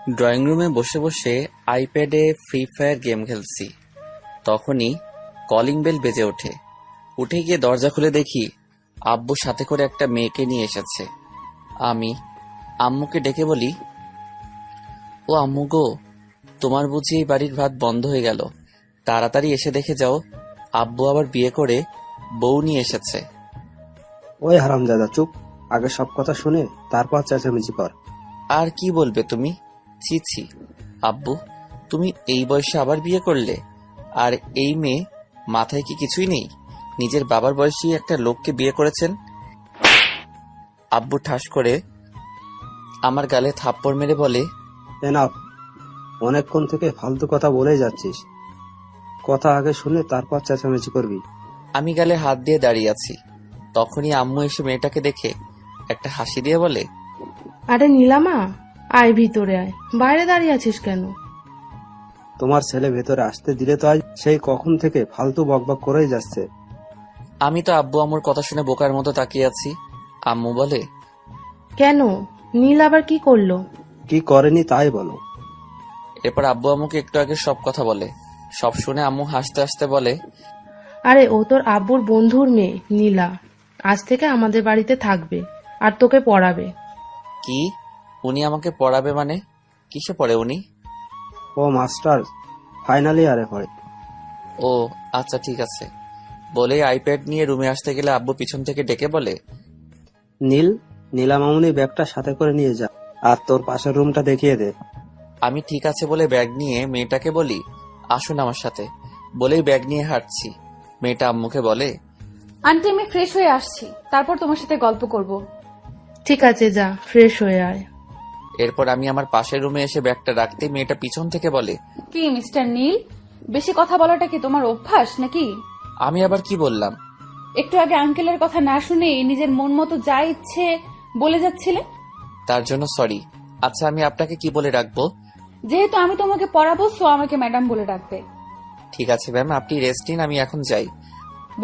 Drawing রুমে বসে বসে আইপ্যাডে ফ্রি ফায়ার গেম খেলছি। তখনই কলিং বেল বেজে ওঠে। উঠে গিয়ে দরজা খুলে দেখি আব্বু সাথে করে একটা মেয়েকে নিয়ে এসেছে। আমি আম্মুকে ডেকে বলি, ও আম্মু গো, তোমার বুঝি এই বাড়ির ভাত বন্ধ হয়ে গেল, তাড়াতাড়ি এসে দেখে যাও, আব্বু আবার বিয়ে করে বউ নিয়ে এসেছে। ওই হারামজাদা চুপ, আগে সব কথা শুনে তারপর চেঁচামেচি কর। আর কি বলবে তুমি? ছি ছি আব্বু, তুমি এই বয়সে আবার বিয়ে করলে? আর এই মেয়ে, মাথায় কি কিছুই নেই? নিজের বাবার বয়সী একটা লোককে বিয়ে করেছেন। আব্বু ঠাস করে আমার গালে থাপ্পড় মেরে বলে, এনাফ, অনেকক্ষণ থেকে ফালতু কথা বলেই যাচ্ছিস। কথা আগে শুনে তারপর চেঁচামেচি করবি। আমি গালে হাত দিয়ে দাঁড়িয়ে আছি। তখনই আম্মু এসে মেয়েটাকে দেখে একটা হাসি দিয়ে বলে, আরে নীলামা, আয় ভিতরে আয়, বাইরে দাঁড়িয়ে আছিস কেন? তোমার ছেলে ভেতরে আসতে দিলে তো আজ সেই কখন থেকে ফালতু বকবক করেই যাচ্ছে। আমি তো আব্বু আম্মুর কথা শুনে বোকার মতো তাকিয়ে আছি। আম্মু বলে, কেন, নীল আবার কি করলো? কি করেনি তাই বলো। এরপর আব্বু আম্মুকে একটু আগে সব কথা বলে। সব শুনে আম্মু হাসতে হাসতে বলে, আরে ও তোর আব্বুর বন্ধুর মেয়ে নীলা, আজ থেকে আমাদের বাড়িতে থাকবে আর তোকে পড়াবে। কি? উনি আমাকে পড়াবে মানে? কিসে পড়ে উনি? ও মাস্টার ফাইনাল ইয়ারে পড়ে। ও আচ্ছা ঠিক আছে। বলে আইপ্যাড নিয়ে রুমে আসতে গেলে আব্বু পিছন থেকে ডেকে বলে, নীলা মামুনি ব্যাগটা সাথে করে নিয়ে যা, আর তোর পাশের রুমটা দেখিয়ে দে। আমি ঠিক আছে বলে ব্যাগ নিয়ে মেয়েটাকে বলি, আসুন আমার সাথে। বলেই ব্যাগ নিয়ে হাঁটছি। মেয়েটা আম্মুকে বলে, আন্টি আমি ফ্রেশ হয়ে আসছি, তারপর তোমার সাথে গল্প করব। ঠিক আছে, যা ফ্রেশ হয়ে আয়। এরপর আমি আমার পাশের রুমে এসে ব্যাগটা রাখতে মেয়েটা পিছন থেকে বলে, কি মিস্টার নীল, বেশি কথা বলাটা কি তোমার অভ্যাস নাকি? আমি আবার কি বললাম? একটু আগে আঙ্কেলের কথা না শুনে নিজের মন মতো যা ইচ্ছে বলে যাচ্ছিলে। তার জন্য সরি। আচ্ছা আমি আপনাকে কি বলে রাখবো? যেহেতু আমি তোমাকে পড়াবো, সো আমাকে ম্যাডাম বলে ডাকবে। ঠিক আছে ম্যাম, আপনি রেস্ট নিন, আমি এখন যাই।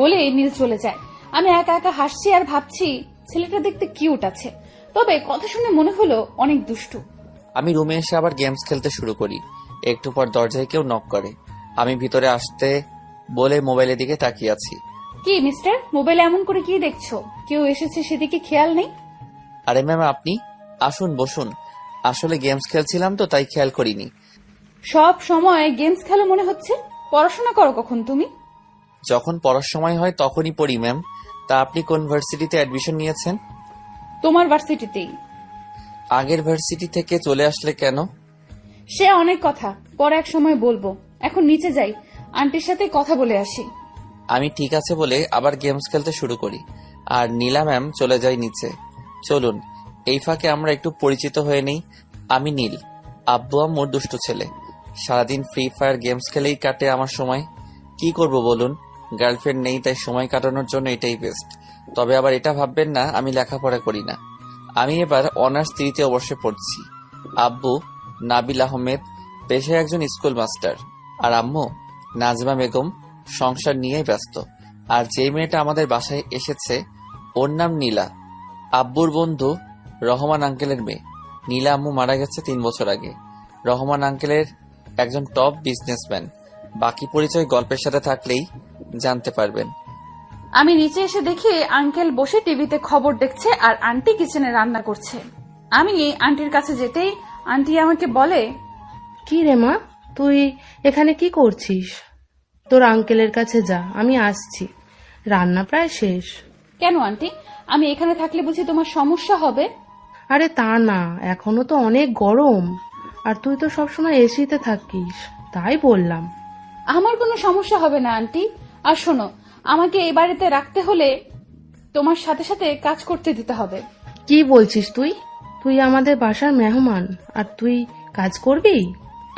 বলে নীল চলে যায়। আমি একা একা হাসছি আর ভাবছি ছেলেটা দেখতে কিউট আছে, তবে কথা শুনে মনে হলো অনেক দুষ্টু। আমি রুমে এসে আবার গেমস খেলতে শুরু করি। একটু পর দরজায় কেউ নক করে। আমি ভিতরে আসতে বলে মোবাইলের দিকে তাকিয়ে আছি। কি মিস্টার, মোবাইলে এমন করে কি দেখছো? কেউ এসেছে সেদিকে খেয়াল নেই? আরে ম্যাম আপনি আসুন, বসুন। আসলে গেমস খেলছিলাম তো তাই খেয়াল করিনি। সব সময় গেমস খেলো মনে হচ্ছে। পড়াশোনা করো কখন তুমি? যখন পড়ার সময় হয় তখনই পড়ি ম্যাম। তা আপনি কোন ভার্সিটিতে অ্যাডমিশন নিয়েছেন? তোমার ভার্সিটিতেই। আগের ভার্সিটি থেকে চলে আসলে কেন? সে অনেক কথা, পরে এক সময় বলবো। এখন নিচে যাই, আন্টির সাথে কথা বলে আসি। আমি ঠিক আছে বলে আবার গেমস খেলতে শুরু করি। আর নীলা ম্যাম চলে যায় নিচে। চলুন এই ফাঁকে আমরা একটু পরিচিত হয়ে নেই। আমি নীল, আব্বু আম্মুর দুষ্টু ছেলে। সারাদিন ফ্রি ফায়ার গেমস খেলেই কাটে আমার সময়। কি করব বলুন, গার্লফ্রেন্ড নেই, তাই সময় কাটানোর জন্য এটাই বেস্ট। তবে আবার এটা ভাববেন না আমি লেখাপড়া করি না। আমি এবার অনার্স 3-তে অবশ্যই পড়ছি। আব্বু নাবিল আহমেদ, পেশায় একজন স্কুল মাস্টার। আর আম্মু নাজমা বেগম, সংসার নিয়েই ব্যস্ত। আর যে মেয়েটা আমাদের বাসায় এসেছে ওর নাম নীলা, আব্বুর বন্ধু রহমান আঙ্কেলের মেয়ে। নীলা আম্মু মারা গেছে 3 বছর আগে। রহমান আঙ্কেলের একজন টপ বিজনেসম্যান। বাকি পরিচয় গল্পের সাথে থাকলেই জানতে পারবেন। আমি নিচে এসে দেখি আঙ্কেল বসে টিভিতে খবর দেখছে আর আন্টি কিচেনে রান্না করছে। আমি আন্টির কাছে যেতেই আন্টি আমাকে বলে, কি রে মা, তুই এখানে কি করছিস? তোর আঙ্কেলের কাছে যা, আমি আসছি, রান্না প্রায় শেষ। কেন আন্টি, আমি এখানে থাকলে বুঝি তোমার সমস্যা হবে? আরে তা না, এখনো তো অনেক গরম, আর তুই তো সবসময় এসিতে থাকিস, তাই বললাম। আমার কোনো সমস্যা হবে না আন্টি। আর শোনো, আমাকে এই বাড়িতে রাখতে হলে তোমার সাথে সাথে কাজ করতে দিতে হবে। কি বলছিস তুই? তুই আমাদের বাসার মেহমান আর তুই কাজ করবি?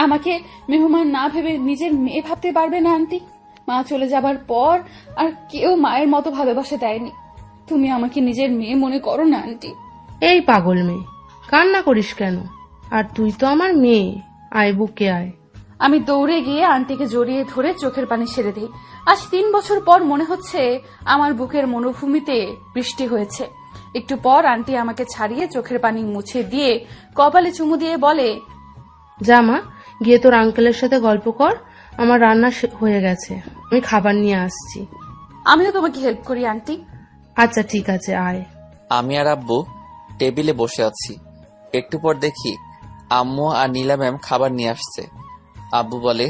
আমাকে মেহমান না ভেবে নিজের মেয়ে ভাবতে পারবে না আন্টি? মা চলে যাবার পর আর কেউ মায়ের মতো ভালোবাসা দেয়নি। তুমি আমাকে নিজের মেয়ে মনে করো না আন্টি। এই পাগল মেয়ে, কান্না করিস কেন? আর তুই তো আমার মেয়ে, আয় বুকে আয়। আমি দৌড়ে গিয়ে আন্টিকে জড়িয়ে ধরে চোখের পানি ছেড়ে দিই। আজ 3 বছর পর মনে হচ্ছে আমার বুকের মনোভূমিতে বৃষ্টি হয়েছে। একটু পর আন্টি আমাকে ছাড়িয়ে চোখের পানি মুছে দিয়ে কপালে চুমু দিয়ে বলে, যা মা, গিয়ে তোর আঙ্কেলের সাথে গল্প কর। আমার রান্না হয়ে গেছে, আমি খাবার নিয়ে আসছি। আমিও তোমাকে হেল্প করি আন্টি। আচ্ছা ঠিক আছে, আয়। আমি আর আব্বু টেবিলে বসে আছি। একটু পর দেখি আম্মু আর নীলা ম্যাম খাবার নিয়ে আসছে। আব্বু বলে,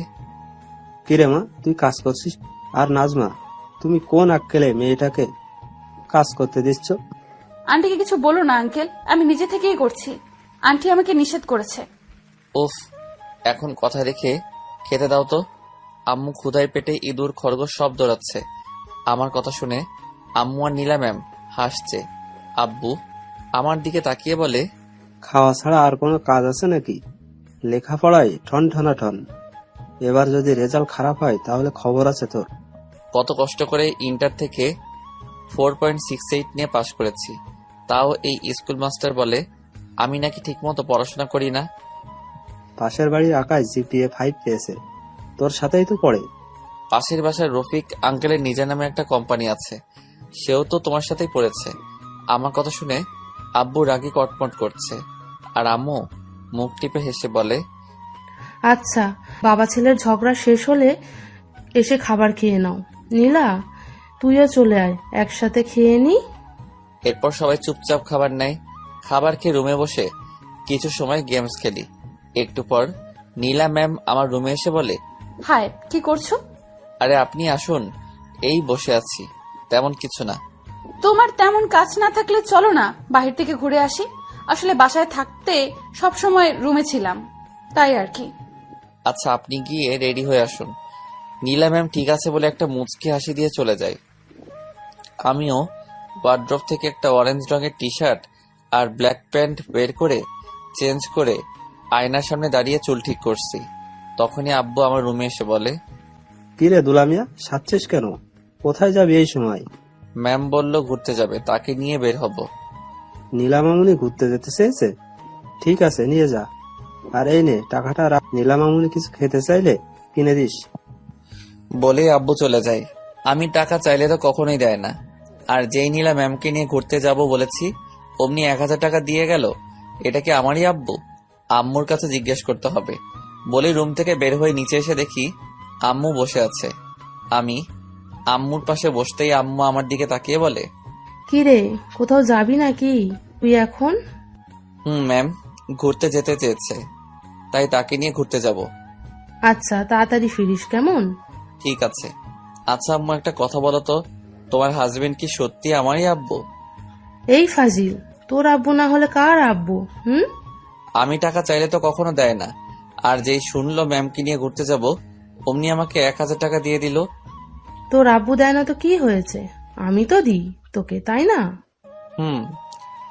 কিরে মা, তুই কাজ করছিস? আর নাজমা, তুমি কোন আক্কেলে মেয়েটাকে কাজ করতে দিচ্ছ? আন্টিকে কিছু বলো না আঙ্কেল, আমি নিজে থেকেই করছি। আন্টি আমাকে নিষেধ করেছে। উফ, এখন কথা রেখে খেতে দাও তো। আম্মু ক্ষুধায় পেটে ইঁদুর খরগোশ সব দৌড়াচ্ছে। আমার কথা শুনে আম্মু আর নীলা ম্যাম হাসছে। আব্বু আমার দিকে তাকিয়ে বলে, খাওয়া ছাড়া আর কোনো কাজ আছে নাকি? লেখাপড়ায় ঠন ঠনা ঠন। এবার যদি রেজাল্ট খারাপ হয় তাহলে খবর আছে তোর। কত কষ্ট করে ইন্টার থেকে 4.68 নিয়ে পাশ করেছি, তাও এই স্কুল মাস্টার বলে আমি নাকি ঠিকমতো পড়াশোনা করি না। পাশের বাড়ির আকাশ জিপিএ 5 পেয়েছে, তোর সাথেই তো পড়ে। পাশের বাসার রফিক আঙ্কেলের নিজের নামে একটা কোম্পানি আছে, সেও তো তোমার সাথেই পড়েছে। আমার কথা শুনে আব্বু রাগি কটমট করছে, আর আম্মু মুখ টিপে হেসে বলে, আচ্ছা, বাবা ছেলের ঝগড়া শেষ হলে এসে খাবার খেয়ে নাও। নীলা, তুইও চলে আয়, একসাথে খেয়ে নি। এরপর সবাই চুপচাপ খাবার নেয়। খাবার খেয়ে রুমে বসে কিছু সময় গেমস খেলি। একটু পর নীলা ম্যাম আমার রুমে এসে বলে, হাই, কি করছো? আরে আপনি আসুন, এই বসে আছি, তেমন কিছু না। তোমার তেমন কাজ না থাকলে চলো না বাহির থেকে ঘুরে আসি। আসলে বাসায় থাকতে সব সময় রুমে ছিলাম, তাই আর কি। আচ্ছা, আপনি গিয়ে রেডি হয়ে আসুন। নীলা ম্যাম ঠিক আছে বলে একটা মুচকি হাসি দিয়ে চলে যায়। আমিও ওয়ার্ড্রপ থেকে একটা অরেঞ্জ রঙের টি শার্ট আর ব্ল্যাক প্যান্ট বের করে চেঞ্জ করে আয়নার সামনে দাঁড়িয়ে চুল ঠিক করছি। তখনই আব্বু আমার রুমে এসে বলে, কিরে দুলামিয়া, সাচ্ছিস কেন? কোথায় যাবি এই সময়? ম্যাম বলল ঘুরতে যাবে, তাকে নিয়ে বের হব। নীলামামুনি ঘুরতে যেতে চেয়েছে? ঠিক আছে, নিয়ে যা। আর এই নে টাকাটা রাখ, নীলামামুনি কিছু খেতে চাইলে কিনে দিস। বলে আব্বু চলে যায়। আমি টাকা চাইলে তো কখনোই দেয় না, আর যেই নীলা ম্যামকে নিয়ে ঘুরতে যাব বলেছি অমনি 1000 টাকা দিয়ে গেল। এটা কি আমারই আব্বু? আম্মুর কাছে জিজ্ঞেস করতে হবে। বলে রুম থেকে বের হয়ে নিচে এসে দেখি আম্মু বসে আছে। আমি আম্মুর পাশে বসতেই আম্মু আমার দিকে তাকিয়ে বলে, কি রে, কোথাও যাবি নাকি তুই এখন? ম্যাম, ঘুরতে যেতে চেয়েছে, তাই তাকে নিয়ে ঘুরতে যাব। আচ্ছা, তাড়াতাড়ি ফিরিস কেমন? ঠিক আছে। আচ্ছা আম্মু, একটা কথা বলো তো, তোমার হাজবেন্ড কি সত্যি আমারই আব্বু? এই ফাজিল, তোর আব্বু না হলে কার আব্বু? আমি টাকা চাইলে তো কখনো দেয় না, আর যেই শুনলো ম্যামকে নিয়ে ঘুরতে যাব অমনি আমাকে 1000 টাকা দিয়ে দিল। তোর আব্বু দেয় না তো কি হয়েছে, আমি তো দিই তোকে, তাই না?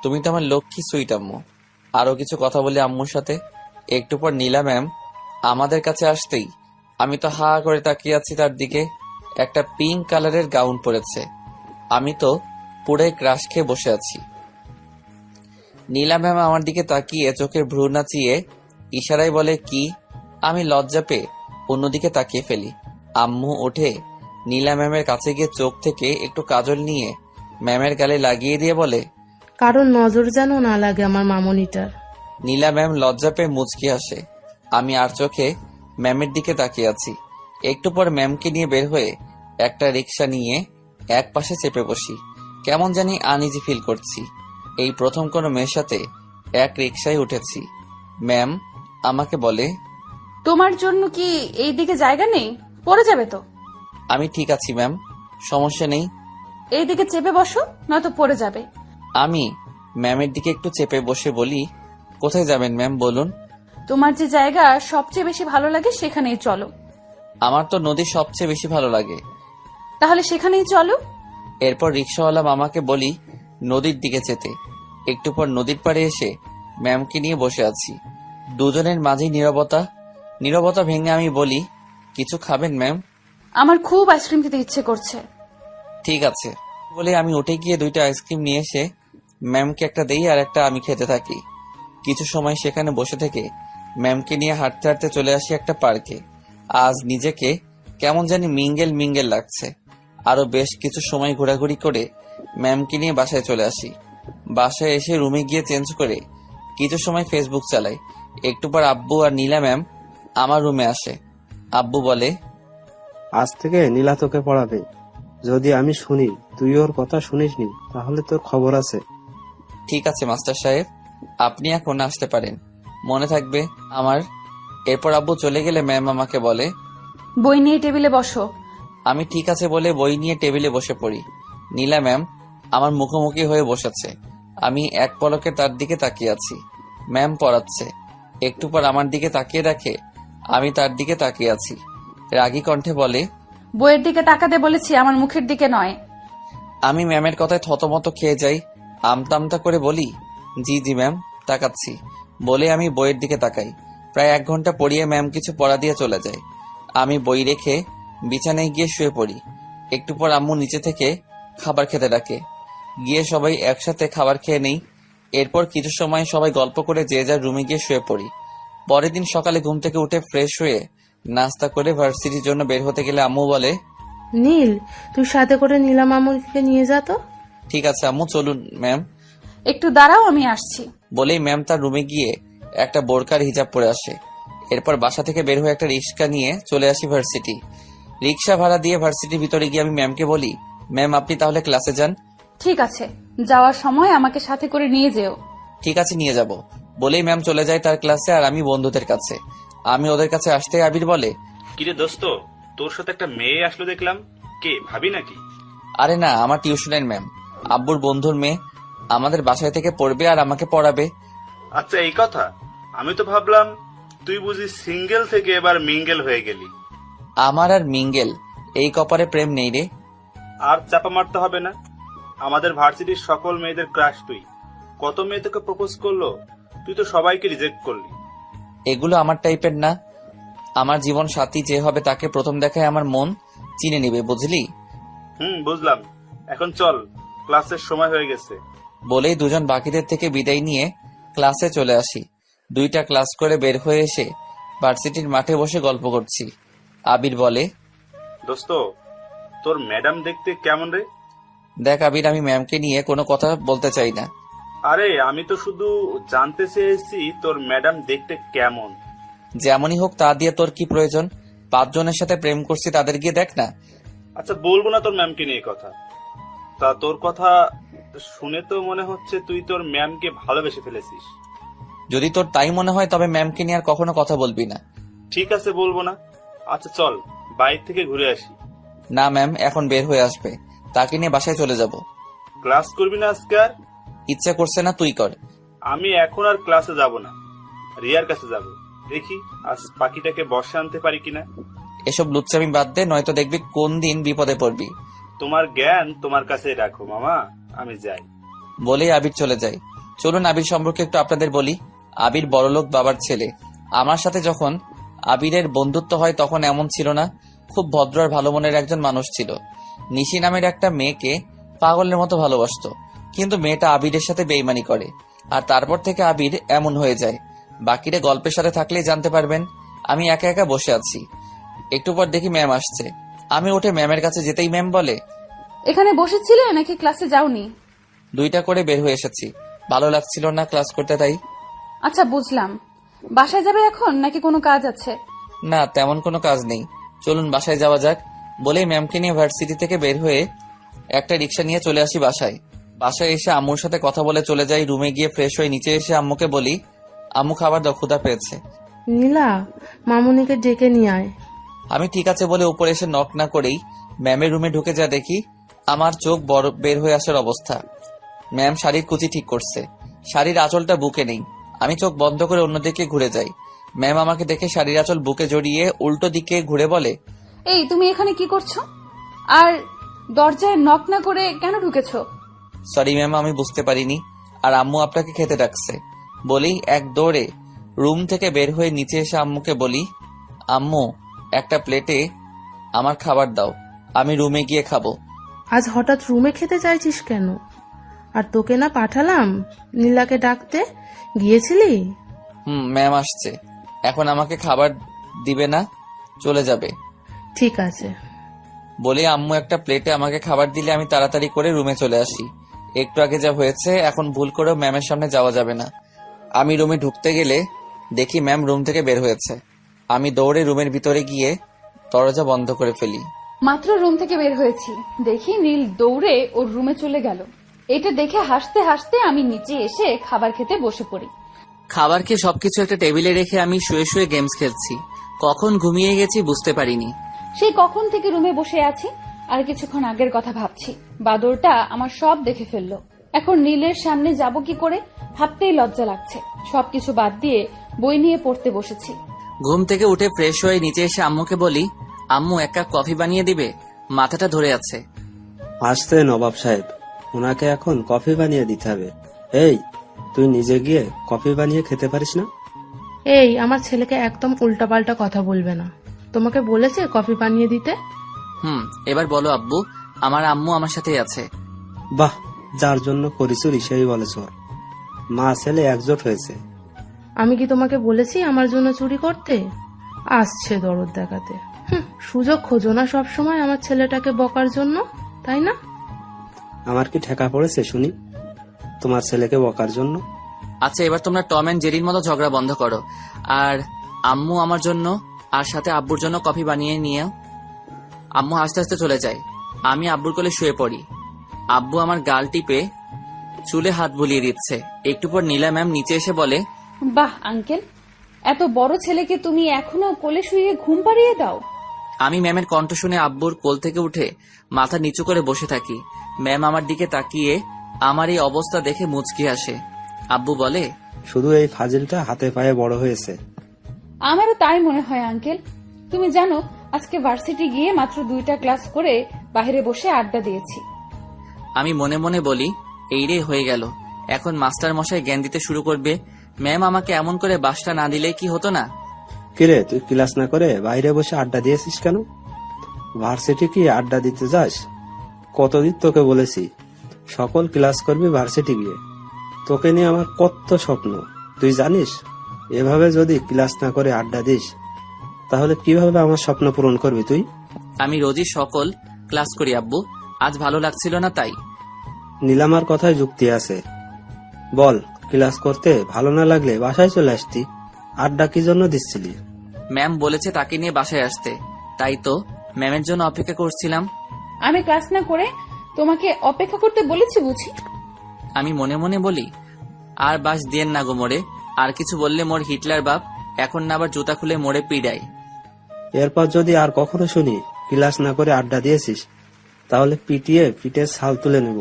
তুমি তো আমার লক্ষ্মী সুইট আম্মু। আরো কিছু কথা বলি আম্মুর সাথে। একটু পর নীলা ম্যাম আমাদের কাছে আসতেই আমি তো হা করে তাকিয়ে আছি তার দিকে। একটা পিঙ্ক কালারের গাউন পরেছে। আমি তো পুরাই ক্রাশ খেয়ে বসে আছি। নীলা ম্যাম আমার দিকে তাকিয়ে চোখের ভ্রু নাচিয়ে ইশারায় বলে কি। আমি লজ্জা পেয়ে অন্যদিকে তাকিয়ে ফেলি। আম্মু ওঠে নীলা ম্যামের কাছে গিয়ে চোখ থেকে একটু কাজল নিয়ে ম্যামের গালে লাগিয়ে দিয়ে বলে, কারণ নজর যেন না লাগে আমার মামনিটার। নীলা ম্যাম লজ্জা পেয়ে মুচকি হাসে। আমি আর চোখে ম্যামের দিকে তাকিয়ে আছি। একটু পর ম্যামকে নিয়ে বের হয়ে একটা রিক্সা নিয়ে এক পাশে চেপে বসি। কেমন জানি আনইজি ফিল করছি। এই প্রথম কোনো মেয়ের সাথে এক রিক্সায় উঠেছি। ম্যাম আমাকে বলে, তোমার জন্য কি এই দিকে জায়গা নেই? পড়ে যাবে তো। আমি ঠিক আছি ম্যাম, সমস্যা নেই। এই দিকে চেপে বসো, নয়তো পড়ে যাবে। আমি ম্যামের দিকে একটু চেপে বসে বলি, কোথায় যাবেন ম্যাম বলুন? তোমার যে জায়গা সবচেয়ে বেশি ভালো লাগে সেখানেই চলো। আমার তো নদী সবচেয়ে বেশি ভালো লাগে। তাহলে সেখানেই চলো। এরপর রিক্সাওয়ালা মামাকে বলি নদীর দিকে যেতে। একটু পর নদীর পাড়ে এসে ম্যামকে নিয়ে বসে আছি। দুজনের মাঝেই নীরবতা ভেঙে আমি বলি, কিছু খাবেন ম্যাম? আমার খুব আইসক্রিম খেতে ইচ্ছে করছে। ঠিক আছে বলে আমি উঠে গিয়ে 2টা আইসক্রিম নিয়ে এসে ম্যামকে একটা দেই আর একটা আমি খেতে থাকি। কিছু সময় সেখানে বসে থেকে ম্যামকে নিয়ে হাঁটতে হাঁটতে চলে আসি একটা পার্কে। আজ নিজেকে কেমন জানি মিঙ্গেল লাগছে। আরো বেশ কিছু সময় ঘোরাঘুরি করে ম্যামকে নিয়ে বাসায় চলে আসি। বাসায় এসে রুমে গিয়ে চেঞ্জ করে কিছু সময় ফেসবুক চালাই। একটু পর আব্বু আর নীলা ম্যাম আমার রুমে আসে। আব্বু বলে, আজ থেকে নীলা তোকে পড়াবে। যদি আমি শুনি তুই ওর কথা শুনিসনি তাহলে তোর খবর আছে। ঠিক আছে মাস্টার সাহেব, আপনি এখন আসতে পারেন, মনে থাকবে আমার। এরপর আব্বু চলে গেলে ম্যাম আমাকে বলে, বই নিয়ে টেবিলে বসো। আমি ঠিক আছে বলে বই নিয়ে টেবিলে বসে পড়ি। নীলা ম্যাম আমার মুখোমুখি হয়ে বসেছে। আমি এক পলকে তার দিকে তাকিয়ে আছি। ম্যাম পড়াচ্ছে। একটু পর আমার দিকে তাকিয়ে দেখে আমি তার দিকে তাকিয়ে আছি। রাগী কণ্ঠে বলে, বইয়ের দিকে তাকাতে বলেছি, আমার মুখের দিকে নয়। আমি ম্যামের কথায় থতমত খেয়ে যাই। আমতা আমতা করে বলি, জি জি ম্যাম, তাকাচ্ছি। বলে আমি বইয়ের দিকে তাকাই। প্রায় 1 ঘন্টা পড়িয়ে ম্যাম কিছু পড়া দিয়ে চলে যায়। আমি বই রেখে বিছানায় গিয়ে শুয়ে পড়ি। একটু পর আম্মু নিচে থেকে খাবার খেতে ডাকে। গিয়ে সবাই একসাথে খাবার খেয়ে নেই। এরপর কিছু সময় সবাই গল্প করে যে যার রুমে গিয়ে শুয়ে পড়ি। পরের দিন সকালে ঘুম থেকে উঠে ফ্রেশ হয়ে নাস্তা করে ভার্সিটির জন্য বের হতে গেলে আম্মু বলে, নীল, তুই সাথে করে নীলা মামুনিকে নিয়ে যা তো। ঠিক আছে আম্মু, চলুন ম্যাম। একটু দাঁড়াও, আমি আসছি। বলেই ম্যাম তার রুমে গিয়ে একটা বোরকার হিজাব পরে আসে। এরপর বাসা থেকে বের হয়ে একটা রিক্সা নিয়ে চলে আসি ভার্সিটি। রিক্সা ভাড়া দিয়ে ভার্সিটির ভিতরে গিয়ে আমি ম্যামকে বলি, ম্যাম আপনি তাহলে ক্লাসে যান। ঠিক আছে, যাওয়ার সময় আমাকে সাথে করে নিয়ে যেও। ঠিক আছে, নিয়ে যাব। বলেই ম্যাম চলে যায় তার ক্লাসে আর আমি বন্ধুদের কাছে। আমি ওদের কাছে আসতে আবির বলে, কিরে দোস্ত, তোর সাথে একটা মেয়ে আসলো দেখলাম, কে ভাবি নাকি? আরে না, আমার টিউশনের ম্যাম, আব্বুর বন্ধুর মেয়ে। আমাদের বাসায় থেকে পড়বে আর আমাকে পড়াবে। আচ্ছা এই কথা, আমি তো ভাবলাম তুই বুঝি সিঙ্গেল থেকে এবার মিঙ্গেল হয়ে গেলি। আমার আর মিঙ্গেল এই কপারে প্রেম নেই রে। আর চাপা মারতে হবে না, আমাদের ভার্সিটির সকল মেয়েদের ক্রাশ তুই। কত মেয়ে তোকে প্রপোজ করলো, তুই তো সবাইকে রিজেক্ট করলি। এগুলো আমার টাইপের না। আমার জীবন সাথী যে হবে তাকে প্রথম দেখায় আমার মন চিনে নিবে, বুঝলি? বুঝলাম। এখন চল, ক্লাসের সময় হয়ে গেছে। বলেই দুজন বাকিদের থেকে বিদায় নিয়ে ক্লাসে চলে আসি। 2টা ক্লাস করে বের হয়ে এসে ভার্সিটির মাঠে বসে গল্প করছি। আবির বলে, দোস্ত, তোর ম্যাডাম দেখতে কেমন রে? দেখ আবির, আমি ম্যামকে নিয়ে কোনো কথা বলতে চাই না। আরে আমি তো শুধু জানতে চেয়েছি তোর ম্যাডাম দেখতে কেমন। যেমনই হোক তা দিয়ে তোর কি প্রয়োজন? 5 জনের সাথে প্রেম করছি, তাদের গিয়ে দেখ না। আচ্ছা বলবো না তোর ম্যামকে নিয়ে কথা। তা তোর কথা শুনে তো মনে হচ্ছে তুই তোর ম্যামকে ভালোবেসে ফেলেছিস। যদি তোর তাই মনে হয় তবে ম্যামকে নিয়ে আর কখনো কথা বলবি না। ঠিক আছে, বলবো না। আচ্ছা চল, বাইরে থেকে ঘুরে আসি। না ম্যাম এখন বের হয়ে আসবে, তাকে নিয়ে বাসায় চলে যাব। ক্লাস করবি না আজকে আর? ইচ্ছা করছে না, তুই কর। আমি এখন আর ক্লাসে যাব না, রিয়ার কাছে যাব। দেখি আজ পাখিটাকে বর্ষা আনতে পারি কিনা। এসব লুচ্চামি বাদ দে, নয়তো দেখবি কোন দিন বিপদে পড়বি। তোমার জ্ঞান তোমার কাছে রাখো মামা, আমি যাই। বলেই আবির চলে যায়। চলুন আবির সম্পর্কে একটু আপনাদের বলি। আবির বড়লোক বাবার ছেলে। আমার সাথে যখন আবিরের বন্ধুত্ব হয় তখন এমন ছিল না। খুব ভদ্র আর ভালো মনের একজন মানুষ ছিল। নিশি নামের একটা মেয়েকে পাগলের মতো ভালোবাসতো, কিন্তু মেয়েটা আবিরের সাথে বেইমানি করে। আর তারপর থেকে আবির এমন হয়ে যায়। বাকিরা গল্পের সাথে থাকলেই জানতে পারবেন। আমি একা একা বসে আছি। একটু পর দেখি ম্যাম আসছে। আমি উঠে ম্যামের কাছে যেতেই ম্যাম বলে, এখানে বসেছিলে নাকি ক্লাসে যাওনি? 2টা করে বের হয়ে এসেছি, ভালো লাগছিল না ক্লাস করতে তাই। আচ্ছা বুঝলাম। বাসায় যাবে এখন নাকি কোনো কাজ আছে? না, তেমন কোনো কাজ নেই, চলুন বাসায় যাওয়া যাক। বলেই ম্যামকে নিয়ে ভার্সিটি থেকে বের হয়ে একটা রিক্সা নিয়ে চলে আসি বাসায়। বাসায় এসে আম্মুর সাথে কথা বলে চলে যাই রুমে। গিয়ে ফ্রেশ হয়ে নিচে এসে আম্মুকে বলি, আম্মু খাবার দাও, ক্ষুধা পেয়েছে। নীলা, মামুনিকে ডেকে নিয়ে আয়। আমি ঠিক আছে বলে উপরে এসে নক না করেই ম্যামের রুমে ঢুকে যা দেখি আমার চোখ বড় বের হয়ে আসার অবস্থা। ম্যাম শাড়ির কুচি ঠিক করছে, শাড়ির আঁচলটা বুকে নেই। আমি চোখ বন্ধ করে অন্যদিকে ঘুরে যাই। ম্যাম আমাকে দেখে শাড়ির আঁচল বুকে জড়িয়ে উল্টো দিকে ঘুরে বলে, এই তুমি এখানে কি করছো? আর দরজায় নক না করে কেন ঢুকেছো? সরি ম্যাম, আমি বুঝতে পারিনি। আর আম্মু আপনাকে খেতে ডাকছে। বলেই এক দৌড়ে রুম থেকে বের হয়ে নিচে এসে আম্মুকে বলি, আম্মু একটা প্লেটে আমার খাবার দাও, আমি রুমে গিয়ে খাবো। আজ হঠাৎ রুমে খেতে চাইছিস কেন? আর তোকে না পাঠালাম নীলাকে ডাকতে, গিয়েছিলি? ম্যাম আসছে, এখন আমাকে খাবার দিবে না, চলে যাবে। ঠিক আছে। বলে আম্মু একটা প্লেটে আমাকে খাবার দিলে আমি তাড়াতাড়ি করে রুমে চলে আসি। একটু আগে যা হয়েছে এখন ভুল করেও ম্যামের সামনে যাওয়া যাবে না। আমি রুমে ঢুকতে গেলে দেখি ম্যাম রুম থেকে বের হয়েছে। আমি দৌড়ে রুমের ভিতরে গিয়ে দরজা বন্ধ করে ফেলি। মাত্র রুম থেকে বের হয়েছি, দেখি নীল দৌড়ে ওর রুমে চলে গেল। এটা দেখে হাসতে হাসতে আমি নিচে এসে খাবার খেতে বসে পড়ি। খাবার খেয়ে সবকিছু একটা টেবিলে রেখে আমি শুয়ে শুয়ে গেমস খেলছি। কখন ঘুমিয়ে গেছি বুঝতে পারিনি। সেই কখন থেকে রুমে বসে আছি, আর কিছুক্ষণ আগের কথা ভাবছি। বাদরটা আমার সব দেখে ফেললো। এখন নীলের সামনে যাব কি করে ভাবতেই লজ্জা লাগছে। সবকিছু বাদ দিয়ে বই নিয়ে পড়তে বসেছি। ঘুম থেকে উঠে ফ্রেশ হয়ে নিচে এসে আম্মুকে বলি, আম্মু এক কাপ কফি বানিয়ে দিবে, মাথাটা ধরে আছে। আসতে নবাব সাহেব, ওনাকে এখন কফি বানিয়ে দিতে হবে। এই, তুই নিজে গিয়ে কফি বানিয়ে খেতে পারিস না? এই, আমার ছেলেকে একদম উল্টাপাল্টা কথা বলবে না। তোমাকে বলেছে কফি বানিয়ে দিতে? এবার বলো আব্বু, আমার আম্মু আমার সাথেই আছে। বাহ, যার জন্য করি চুরি সেই বলে চোর। মা ছেলে একজোট হয়েছে। আমি কি তোমাকে বলেছি আমার জন্য চুরি করতে? আসছে দরদ দেখাতে। সুযোগ খোঁজো না সব সময় আমার ছেলেটাকে বকার জন্য, তাই না? আমার কি ঠেকা পড়েছে শুনি তোমার ছেলেকে বকার জন্য? আচ্ছা, এবার তোমরা টম এন্ড জেরির মতো ঝগড়া বন্ধ করো। আর আম্মু আমার জন্য আর সাথে আব্বুর জন্য কফি বানিয়ে নিয়ে। আম্মু হাসতে হাসতে চলে যায়। আমি আব্বুর কোলে শুয়ে পড়ি। আব্বু আমার গাল টিপে চুলে হাত বুলিয়ে দিচ্ছে। একটু পর নীলা ম্যাম নিচে এসে বলে, বাহ আঙ্কেল, এত বড় ছেলেকে তুমি এখনো কোলে শুয়ে ঘুম পাড়িয়ে দাও। আমি ম্যামের কণ্ঠ শুনে আব্বুর কোল থেকে উঠে মাথা নিচু করে বসে থাকি। ম্যাম আমার দিকে তাকিয়ে আমার এই অবস্থা দেখে মুচকি আসে। আব্বু বলে, শুধু এই ফাজিলটা হাতে পায়ে বড় হয়েছে। আমারও তাই মনে হয় আঙ্কেল। তুমি জানো, আজকে ভার্সিটি গিয়ে মাত্র 2টা ক্লাস করে বাইরে বসে আড্ডা দিয়েছি। আমি মনে মনে বলি, এই রে হয়ে গেল, এখন মাস্টার মশাই জ্ঞান দিতে শুরু করবে। ম্যাম আমাকে এমন করে বাসটা না দিলে কি হতো না? কিরে, তুই ক্লাস না করে বাইরে বসে আড্ডা দিয়েছিস কেন? ভার্সিটি কি আড্ডা দিতে যাস? কতদিন তোকে বলেছি সকল ক্লাস করবি ভার্সিটি গিয়ে। তোকে নিয়ে আমার কত স্বপ্ন তুই জানিস। এভাবে যদি ক্লাস না করে আড্ডা দিস তাহলে কিভাবে আমার স্বপ্ন পূরণ করবি তুই? আমি রোজই সকল ক্লাস করি আব্বু, আজ ভালো লাগছিল না তাই। নীলামার কথায় যুক্তি আছে। বল, ক্লাস করতে ভালো না লাগলে বাসায় চলে আসতি, আড্ডা কি জন্য দিচ্ছিলি? ম্যাম বলেছে তাকে নিয়ে বাসায় আসতে, তাই তো ম্যামের জন্য অপেক্ষা করছিলাম। আমি ক্লাস না করে তোমাকে অপেক্ষা করতে বলেছি বুঝি? আমি মনে মনে বলি, আর বাস দিয়েন না গো মোড়ে, আর কিছু বললে মোর হিটলার বাপ এখন না আবার জুতা খুলে মোড়ে পিড়ায়। এরপর যদি আর কখনো শুনি ক্লাস না করে আড্ডা দিয়েছিস তাহলে পিটিয়ে পিঠে ছাল তুলে নেব।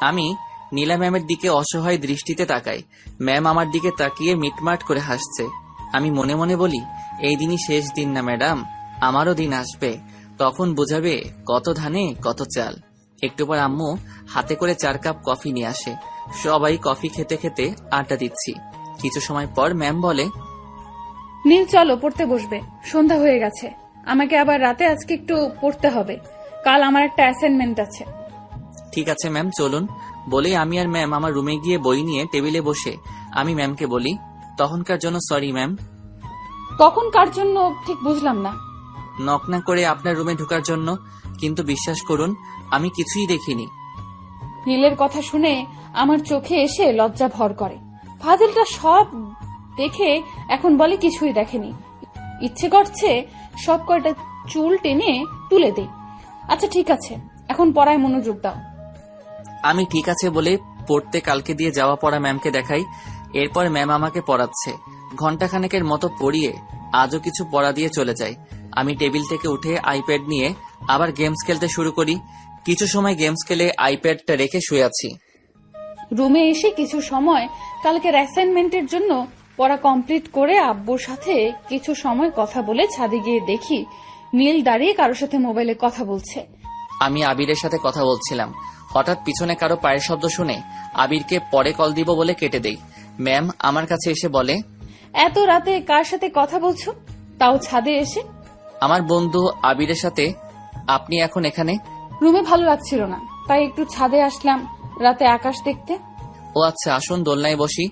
আমি নীলা ম্যামের দিকে অসহায় দৃষ্টিতে তাকাই। ম্যাম আমার দিকে তাকিয়ে মিটমাট করে হাসছে। আমি মনে মনে বলি, এই দিনই শেষ দিন না ম্যাডাম, আমারও দিন আসবে, তখন বোঝাবে কত ধানে কত চাল। একটু পর আম্মু হাতে করে 4 কাপ কফি নিয়ে আসে। সবাই কফি খেতে খেতে আড্ডা দিচ্ছি। কিছু সময় পর ম্যাম বলে, নীল চলো পড়তে বসবে, সন্ধ্যা হয়ে গেছে। আমাকে আবার রাতে আজকে একটু পড়তে হবে, কাল আমার একটা অ্যাসাইনমেন্ট আছে। ঠিক আছে ম্যাম, চলুন। বলেই আমি আর ম্যাম আমার রুমে গিয়ে বই নিয়ে টেবিলে বসে আমি ম্যামকে বলি, তখনকার জন্য সরি ম্যাম। কখন কার জন্য ঠিক বুঝলাম না। নক না করে আপনার রুমে ঢোকার জন্য, কিন্তু বিশ্বাস করুন আমি কিছুই দেখিনি। নীলের কথা শুনে আমার চোখে এসে লজ্জা ভর করে। ফাজিলটা সব দেখে এখন বলে কিছুই দেখেনি। ইচ্ছে করছে সব কয়টা চুল টেনে তুলে দেই। আচ্ছা ঠিক আছে, এখন পড়ায় মনোযোগ দাও। আমি ঠিক আছে বলে পড়তে কালকে দিয়ে যাওয়া পড়া ম্যামকে দেখাই। এরপর ম্যাম আমাকে পড়াচ্ছে। ঘন্টাখানেকের মতো পড়িয়ে আজও কিছু পড়া দিয়ে চলে যায়। আমি টেবিল থেকে উঠে আইপ্যাড নিয়ে আবার গেমস খেলতে শুরু করি। কিছু সময় গেমস খেলে আইপ্যাডটা রেখে শুয়ে আছি। রুমে এসে কিছু সময় কালকের অ্যাসাইনমেন্টের জন্য পড়া কমপ্লিট করে আব্বুর সাথে কিছু সময় কথা বলে ছাদে গিয়ে দেখি নীল দাঁড়িয়ে কারোর সাথে মোবাইলে কথা বলছে। আমি আবিরের সাথে কথা বলছিলাম। হঠাৎ পিছনে কারো পায়ের শব্দ শুনে আবিরকে পরে কল দিব বলে কেটে দেই। ম্যাম আমার কাছে এসে বলে, এত রাতে কার সাথে কথা বলছো, তাও ছাদে এসে? আমার বন্ধু আবিরের সাথে। আপনি এখন এখানে? রুমে ভালো লাগছিল না, তাই একটু ছাদে আসলাম রাতে আকাশ দেখতে। ও আচ্ছা, আসুন দোলনায় বসি।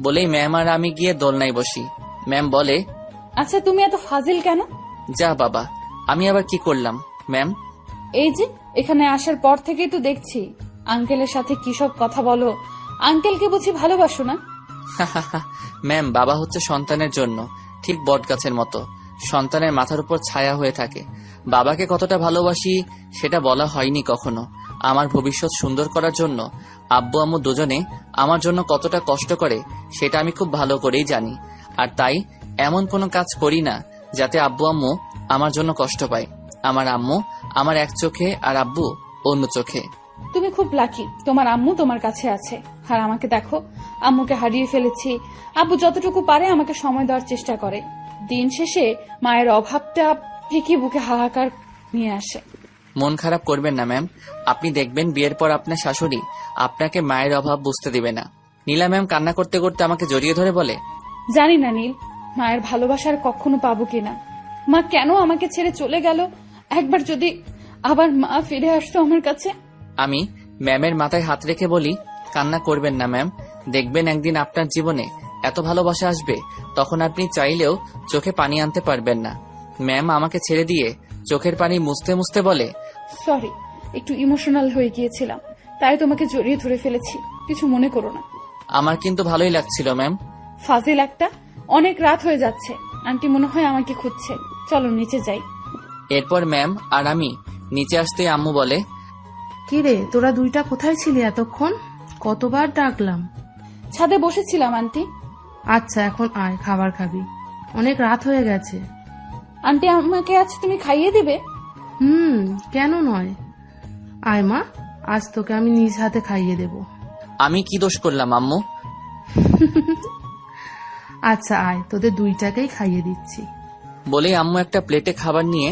বলেই ম্যাম আর আমি গিয়ে দোলনায় বসি। ম্যাম বলে, আচ্ছা তুমি এত ফাজিল কেন? যা বাবা, আমি আবার কি করলাম ম্যাম? এই যে এখানে আসার পর থেকেই তো দেখছি আঙ্কেলের সাথে কি সব কথা বলো। আঙ্কেলকে বুঝি ভালোবাসো না? ম্যাম, বাবা হচ্ছে সন্তানের জন্য ঠিক বটগাছের মতো, সন্তানের মাথার উপর ছায়া হয়ে থাকে। বাবাকে কতটা ভালোবাসি সেটা বলা হয়নি কখনো। আমার ভবিষ্যৎ সুন্দর করার জন্য আব্বু আম্মু দুজনে আমার জন্য কতটা কষ্ট করে সেটা আমি খুব ভালো করেই জানি। আর তাই এমন কোনো কাজ করি না যাতে আব্বু আম্মু আমার জন্য কষ্ট পায়। আমার আম্মু আমার এক চোখে আর আব্বু অন্য চোখে। তুমি খুব লাকি, তোমার আম্মু তোমার কাছে আছে। আর আমাকে দেখো, আম্মুকে হারিয়ে ফেলেছি। আব্বু যতটুকু পারে আমাকে সময় দেওয়ার চেষ্টা করে। দিন শেষে মায়ের অভাবটা ঠিকই বুকে হাহাকার নিয়ে আসে। মন খারাপ করবেন না ম্যাম, আপনি দেখবেন বিয়ের পর আপনার শাশুড়ি আপনাকে মায়ের অভাব বুঝতে দিবে না। নীলা ম্যাম কান্না করতে করতে আমাকে জড়িয়ে ধরে বলে, জানি না নীল, মায়ের ভালোবাসার কখনো পাবো কিনা। মা কেন আমাকে ছেড়ে চলে গেল? একবার যদি আবার মা ফিরে আসতো আমার কাছে। আমি ম্যামের মাথায় হাত রেখে বলি, কান্না করবেন না ম্যাম, দেখবেন একদিন আপনার জীবনে এত ভালোবাসা আসবে তখন আপনি চাইলেও চোখে পানি আনতে পারবেন না। ম্যাম আমাকে ছেড়ে দিয়ে চোখের পানি মুছতে মুছতে বলে, সরি, একটু ইমোশনাল হয়ে গিয়েছিলাম, তাই তোমাকে জড়িয়ে ধরে ফেলেছি, কিছু মনে করো না। আমার কিন্তু ভালোই লাগছিল ম্যাম। ফাজিল একটা, অনেক রাত হয়ে যাচ্ছে, আন্টি মনে হয় আমাকে খুঁজছে, চলো নিচে যাই। এরপর ম্যাম আর আমি নিচে আসতেই আম্মু বলে, কিরে, তোরা দুইটা কোথায় ছিলি এতক্ষণ? কতবার ডাকলাম। ছাদে বসেছিলাম আন্টি। আচ্ছা, এখন আয়, খাবার খাবি, অনেক রাত হয়ে গেছে। আন্টি আমাকে আজ তুমি খাইয়ে দিবে? কেন নয়, আয় মা, আজ তোকে আমি নিজ হাতে খাইয়ে দেব। আমি কি দোষ করলাম আম্মু? আচ্ছা আয়, তোদের দুইটাকেই খাইয়ে দিচ্ছি। বলেই আম্মু একটা প্লেটে খাবার নিয়ে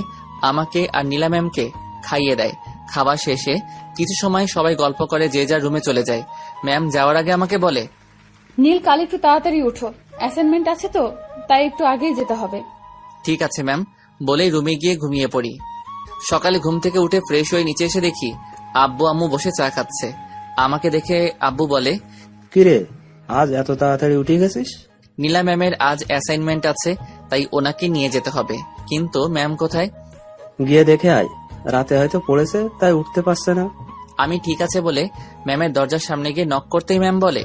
আমাকে আর নীলা ম্যামকে খাইয়ে দেয়। খাবার শেষে কিছু সময় সবাই গল্প করে যে যার রুমে চলে যায়। ম্যাম যাওয়ার আগে আমাকে বলে, নীল, কাল একটু তাড়াতাড়ি উঠো, অ্যাসাইনমেন্ট আছে তো, তাই একটু আগেই যেতে হবে। ঠিক আছে ম্যাম, বলেই রুমে গিয়ে ঘুমিয়ে পড়ি। সকালে ঘুম থেকে উঠে ফ্রেশ হয়ে নিচে এসে দেখি আব্বু আম্মু বসে চা খাচ্ছে। আমাকে দেখে আব্বু বলে, কিরে, আজ এত তাড়াতাড়ি উঠে গেছিস? নীলা ম্যামের আজ অ্যাসাইনমেন্ট আছে, তাই ওনাকে নিয়ে যেতে হবে। কিন্তু ম্যাম কোথায়? গিয়ে দেখে আয়, রাতে হয়তো পড়েছে তাই উঠতে পারছে না। আমি ঠিক আছে বলে ম্যামের দরজার সামনে গিয়ে নক করতেই ম্যাম বলে,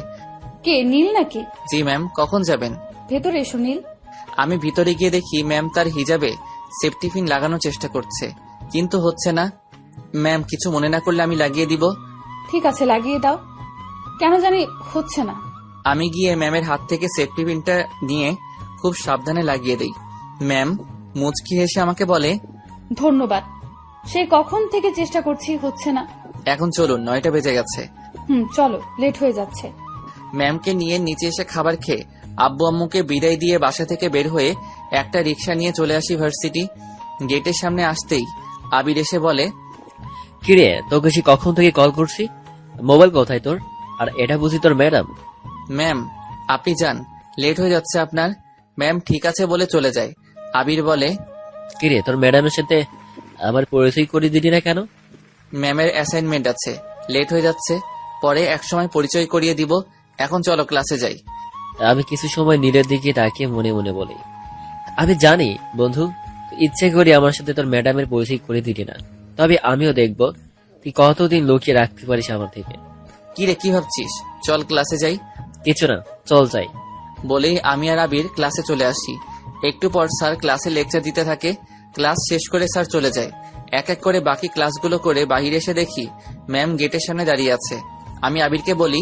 কে, নীল নাকি? জি ম্যাম, কখন যাবেন? ভেতরে এসো নীল। আমি ভিতরে গিয়ে দেখি ম্যাম তার হিজাবে সেফটি পিন লাগানোর চেষ্টা করছে, কিন্তু হচ্ছে না। ম্যাম কিছু মনে না করলে আমি লাগিয়ে দিব। ঠিক আছে, লাগিয়ে দাও। কেন জানি হচ্ছে না। আমি গিয়ে ম্যামের হাত থেকে সেফটি পিনটা নিয়ে খুব সাবধানে লাগিয়ে দেই। ম্যাম মুচকি হেসে আমাকে বলে, ধন্যবাদ। সে কখন থেকে চেষ্টা করছি, হচ্ছে না। এখন চলুন, 9টা বেজে গেছে। চলো, লেট হয়ে যাচ্ছে। ম্যামকে নিয়ে নিচে এসে খাবার খেয়ে আব্বু আম্মুকে বিদায় দিয়ে বাসা থেকে বের হয়ে একটা রিক্সা নিয়ে চলে আসি ভার্সিটি। গেটের সামনে আসতেই আবির এসে বলে, কিরে, তোকে সে কখন থেকে কল করছি, মোবাইল কোথায় তোর? আর এটা বুঝি তোর ম্যাডাম? ম্যাম আপনি যান, লেট হয়ে যাচ্ছে আপনার। ম্যাম ঠিক আছে বলে চলে যায়। আবির বলে, কিরে, তোর ম্যাডামের সাথে আমার পরিচয় করে দিলি না কেন? ম্যামের অ্যাসাইনমেন্ট আছে, লেট হয়ে যাচ্ছে, পরে একসময় পরিচয় করিয়ে দিব। এখন চলো ক্লাসে যাই। আমি কিছু সময় নীলের দিকে তাকিয়ে মনে মনে বলি, আমি জানি বন্ধু, তুই ইচ্ছে করে আমার সাথে তোর ম্যাডামের পরিচয় করে দিলি না, তবে আমিও দেখব তুই কতদিন লুকিয়ে রাখতে পারিস আমার থেকে। কি রে, কি ভাবছিস? চল ক্লাসে যাই। কিছু না, চল যাই। বলেই আমি আর আবির ক্লাসে চলে আসি। একটু পর স্যার ক্লাসে লেকচার দিতে থাকে। ক্লাস শেষ করে স্যার চলে যায়। এক এক করে বাকি ক্লাসগুলো করে বাহিরে এসে দেখি ম্যাম গেটের সামনে দাঁড়িয়ে আছে। আমি আবিরকে বলি,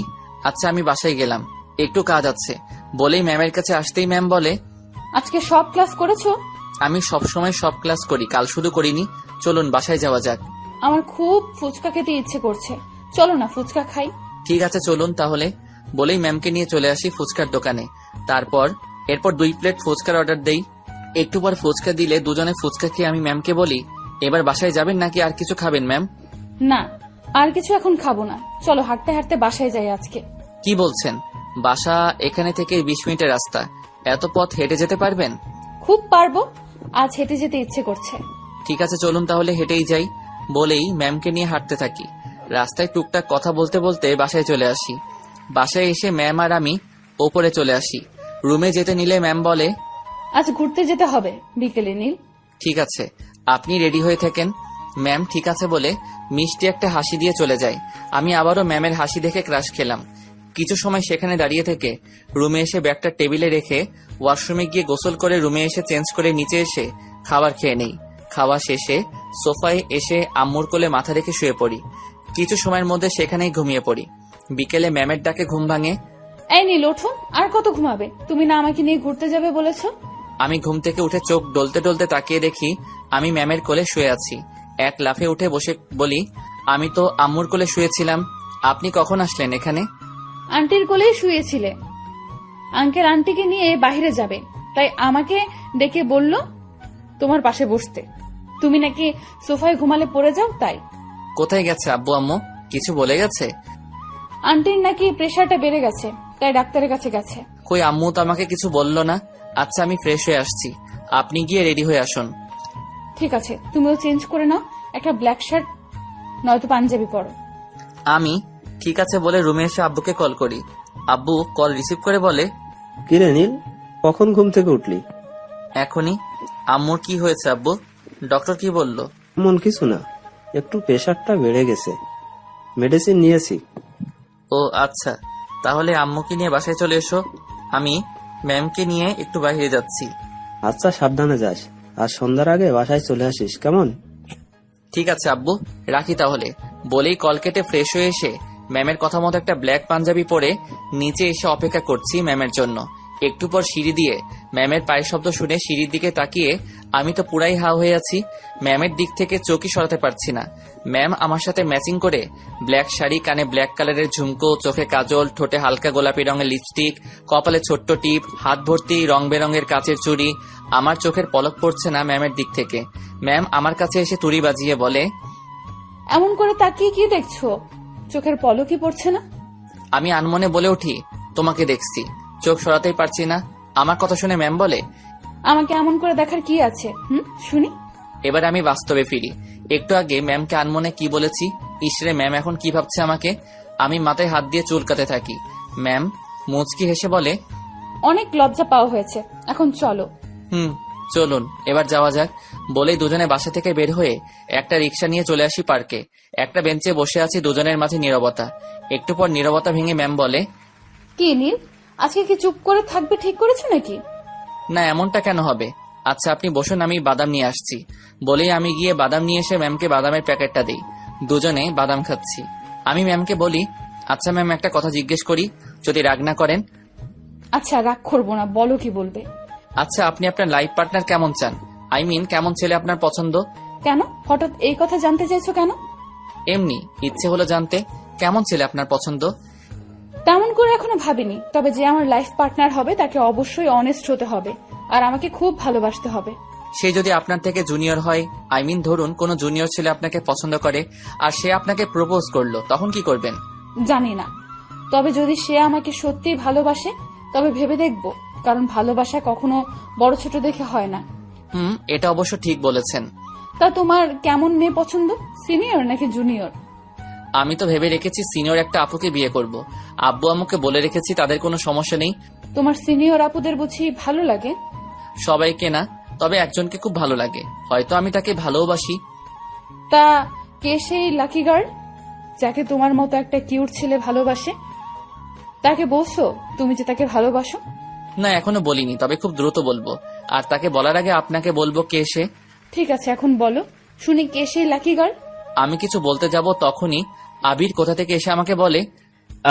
আচ্ছা আমি বাসায় গেলাম, একটু কাজ আছে। বলেই ম্যামের কাছে আসতেই ম্যাম বলে, আজকে সব ক্লাস করেছো? আমি সবসময় সব ক্লাস করি, কাল শুধু করিনি। চলুন বাসায় যাওয়া যাক। আমার খুব ফুচকা খেতে ইচ্ছে করছে, চলো না ফুচকা খাই। ঠিক আছে চলুন তাহলে। বলেই ম্যামকে নিয়ে চলে আসি ফুচকার দোকানে। এরপর 2 প্লেট ফুচকার অর্ডার দেই। একটু পর ফুচকা দিলে দুজনে ফুচকা খেয়ে আমি ম্যামকে বলি, এবার বাসায় যাবেন নাকি আর কিছু খাবেন ম্যাম? না, আর কিছু এখন খাবো না, চলো হাঁটতে হাঁটতে বাসায় যাই আজকে। কি বলছেন? বাসা এখানে থেকে 20 মিনিটের রাস্তা, এত পথ হেঁটে যেতে পারবেন? খুব পারবো, আজ হেঁটে যেতে ইচ্ছে করছে। ঠিক আছে চলুন তাহলে হেঁটেই যাই। বলেই ম্যামকে নিয়ে হাঁটতে থাকি। রাস্তায় টুকটাক কথা বলতে বলতে বাসায় চলে আসি। বাসায় এসে ম্যাম আর আমি ওপরে চলে আসি। রুমে যেতে নিলে ম্যাম বলে, আজ ঘুরতে যেতে হবে বিকেলে নীল। ঠিক আছে, আপনি রেডি হয়ে থাকেন। ম্যাম ঠিক আছে বলে মিষ্টি একটা হাসি দিয়ে চলে যায়। আমি আবারও ম্যামের হাসি দেখে ক্রাশ খেলাম। কিছু সময় সেখানে দাঁড়িয়ে থেকে রুমে এসে ব্যাগটা টেবিলে রেখে ওয়াশরুমে গিয়ে গোসল করে রুমে এসে চেঞ্জ করে নিচে এসে খাবার খেয়ে নেই। খাওয়া শেষে সোফায় এসে আম্মুর কোলে মাথা রেখে শুয়ে পড়ি। কিছু সময়ের মধ্যে সেখানেই ঘুমিয়ে পড়ি। বিকেলে ম্যামের ডাকে ঘুম ভাঙে। এই নীল ওঠো, আর কত ঘুমাবে? তুমি না আমাকে নিয়ে ঘুরতে যাবে বলেছো? আমি ঘুম থেকে উঠে চোখ ডলতে ডলতে তাকিয়ে দেখি আমি ম্যামের কোলে শুয়ে আছি। এক লাফে উঠে বসে বলি, আমি তো আম্মুর কোলে শুয়েছিলাম, আপনি কখন আসলেন এখানে? আন্টির কোলেই শুয়েছিলে। আঙ্কেল আন্টিকে নিয়ে বাইরে যাবে, তাই আমাকে ডেকে বলল তোমার পাশে বসতে। তুমি নাকি সোফায় ঘুমালে পড়ে যাও, তাই। কোথায় গেছে আব্বু আম্মু? কিছু বলে গেছে? আন্টির নাকি প্রেশারটা বেড়ে গেছে, তাই ডাক্তারের কাছে গেছে। কই, আম্মু তো আমাকে কিছু বললো না। আচ্ছা, আমি ফ্রেশ হয়ে আসছি, আপনি গিয়ে রেডি হয়ে আসুন। ঠিক আছে, তুমিও চেঞ্জ করে নাও, একটা ব্ল্যাক শার্ট নয়তো পাঞ্জাবি পরো। আমি ঠিক আছে বলে রুমে এসে আব্বুকে কল করি। আব্বু কল রিসিভ করে বলে, কিরে নীল, কখন ঘুম থেকে উঠলি? এখনই। আম্মুর কি হয়েছে আব্বু? ডক্টর কি বলল? এমন কিছু না, একটু প্রেশারটা বেড়ে গেছে, মেডিসিন নিয়েছি। ও আচ্ছা, তাহলে আম্মুকে নিয়ে বাসায় চলে এসো, আমি ম্যামকে নিয়ে একটু বাইরে যাচ্ছি। আচ্ছা, সাবধানে যাস, আর সন্ধ্যার আগে বাসায় চলে আসিস, কেমন? ঠিক আছে আব্বু, রাখি তাহলে। বলেই কল কেটে ফ্রেশ হয়ে এসে ম্যামের কথা মতো একটা ব্ল্যাক পাঞ্জাবি পরে নিচে এসে অপেক্ষা করছি ম্যামের জন্য। একটু পর সিঁড়ি দিয়ে ম্যামের পায়ের শব্দ শুনে সিঁড়ির দিকে তাকিয়ে আমি তো পুরাই হা হয়ে আছি। ম্যামের দিক থেকে চোখই সরাতে পারছি না। ম্যাম আমার সাথে ম্যাচিং করে ব্ল্যাক শাড়ি, কানে ব্ল্যাক কালারের ঝুমকো, চোখে কাজল, ঠোঁটে হালকা গোলাপি রঙের লিপস্টিক, কপালে ছোট্ট টিপ, হাত ভর্তি রং বেরঙের কাচের চুড়ি। আমার চোখের পলক পড়ছে না ম্যামের দিক থেকে। ম্যাম আমার কাছে এসে তুড়ি বাজিয়ে বলে, এমন করে তাকিয়ে কি দেখছো? চোখের পলকই পড়ছে না? আমি আনমনে বলে উঠি, তোমাকে দেখছি, চোখ সরাতেই পারছি না। আমার কথা শুনে ম্যাম বলে, আমাকে এমন করে দেখার কি আছে? শুনি। এবার আমি বাস্তবে ফিরি। একটু আগে ম্যামকে আনমনে কি বলেছি, ইসরে ম্যাম এখন কি ভাবছে আমাকে। আমি মাথায় হাত দিয়ে চুলকাতে থাকি। ম্যাম মুচকি হেসে বলে, অনেক লজ্জা পাওয়া হয়েছে, এখন চলো। চলুন এবার যাওয়া যাক। বলেই দুজনে বাসা থেকে বের হয়ে একটা রিক্সা নিয়ে চলে আসি পার্কে। একটা বেঞ্চে বসে আছি, দুজনের মাঝে নীরবতা। একটু পর নীরবতা ভেঙে ম্যাম বলে, কি নীল, আজকে কি চুপ করে থাকবে ঠিক করেছো নাকি? না, এমনটা কেন হবে? আচ্ছা আপনি বসুন, আমি বাদাম নিয়ে আসছি। বলেই আমি গিয়ে বাদাম নিয়ে এসে ম্যামকে বাদামের প্যাকেটটা দিই। দুজনে বাদাম খাচ্ছি। আমি ম্যামকে বলি, আচ্ছা ম্যাম, একটা কথা জিজ্ঞেস করি, যদি রাগ না করেন? আচ্ছা, রাগ করবো না, বলো কি বলবে। আচ্ছা, আপনি আপনার লাইফ পার্টনার কেমন চান? আই মিন, কেমন ছেলে আপনার পছন্দ? কেন হঠাৎ এই কথা জানতে চাইছো কেন? এমনি ইচ্ছে হলো জানতে, কেমন ছেলে আপনার পছন্দ? তেমন করে এখনো ভাবিনি, তবে যে আমার লাইফ পার্টনার হবে তাকে অবশ্যই অনেস্ট হতে হবে আর আমাকে খুব ভালোবাসতে হবে। সে যদি আপনার থেকে জুনিয়র হয়, আই মিন ধরুন কোন জুনিয়র ছেলে আপনাকে পছন্দ করে আর সে আপনাকে প্রপোজ করলো, তখন কি করবেন? জানি না, তবে যদি সে আমাকে সত্যিই ভালোবাসে তবে ভেবে দেখবো, কারণ ভালোবাসা কখনো বড় ছোট দেখে হয় না। এটা অবশ্য ঠিক বলেছেন। তা তোমার কেমন মেয়ে পছন্দ, সিনিয়র নাকি জুনিয়র? আমি তো ভেবে রেখেছি সিনিয়র একটা আপুকে বিয়ে করব। আব্বু আম্মুকে বলে রেখেছি, তাদের কোনো সমস্যা নেই। তোমার সিনিয়র আপুদের বুঝি ভালো লাগে? সবাইকে না, তবে একজনকে খুব ভালো লাগে, হয়তো আমি তাকে ভালোবাসি। তা কে সেই লাকি গার্ল যাকে তোমার মতো একটা কিউট ছেলে ভালোবাসে? তাকে বলছো তুমি যে তাকে ভালোবাসো? না, এখনো বলিনি, তবে খুব দ্রুত বলবো। আর তাকে বলার আগে আপনাকে বলবো কে সে। ঠিক আছে, এখন বলো শুনি, কে সেই লাকি গার্ল? আমি কিছু বলতে যাব তখনই আবির কোথা থেকে এসে আমাকে বলে,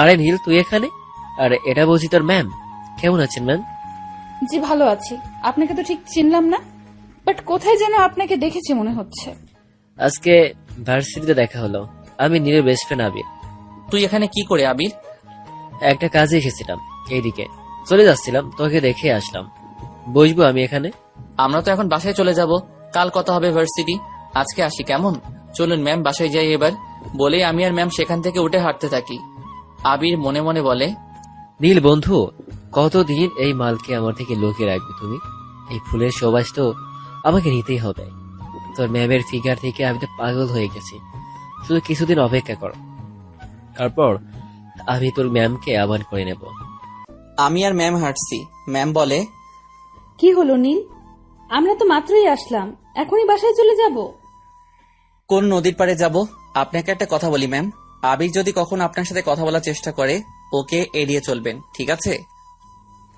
আরে নীল, তুই এখানে? আরে এটা বুঝি তোর ম্যাম। কেমন আছেন ম্যাম? জি ভালো আছি, আপনাকে তো ঠিক চিনলাম না, বাট কোথায় যেন আপনাকে দেখেছি মনে হচ্ছে। আজকে ভার্সিটিতে দেখা হলো। আমি নীলের বেস্ট ফ্রেন্ড আবির। তুই এখানে কি করে আবির? একটা কাজে এসেছিলাম, এইদিকে চলে যাচ্ছিলাম, তোকে দেখে আসলাম। বসবো আমি এখানে? আমরা তো এখন বাসায় চলে যাব, কাল কথা হবে ভার্সিটি। আজকে আসি কেমন? চলুন ম্যাম, বাসায় যাই এবার। বলেই আমি আর ম্যাম সেখান থেকে উঠে হাঁটতে থাকি। আবির মনে মনে বলে, নীল বন্ধু, কতদিন এই মালকে আমার থেকে লুকিয়ে রাখবে তুমি? এই ফুলের সুবাস তো আমাকে নিতেই হবে। তোর ম্যামের ফিগার থেকে আমি তো পাগল হয়ে গেছি। শুধু কিছুদিন অপেক্ষা কর, তারপর আমি তোর ম্যামকে আবার করে নেব। আমি আর ম্যাম হাঁটছি। ম্যাম বলে, কি হলো নীল, আমরা তো মাত্রই আসলাম, এখনই বাসায় চলে যাব? কোন নদীর পাড়ে যাব? আপনাকে একটা কথা বলি ম্যাম, আবির যদি কখন আপনার সাথে কথা বলার চেষ্টা করে, ওকে এড়িয়ে চলবেন, ঠিক আছে?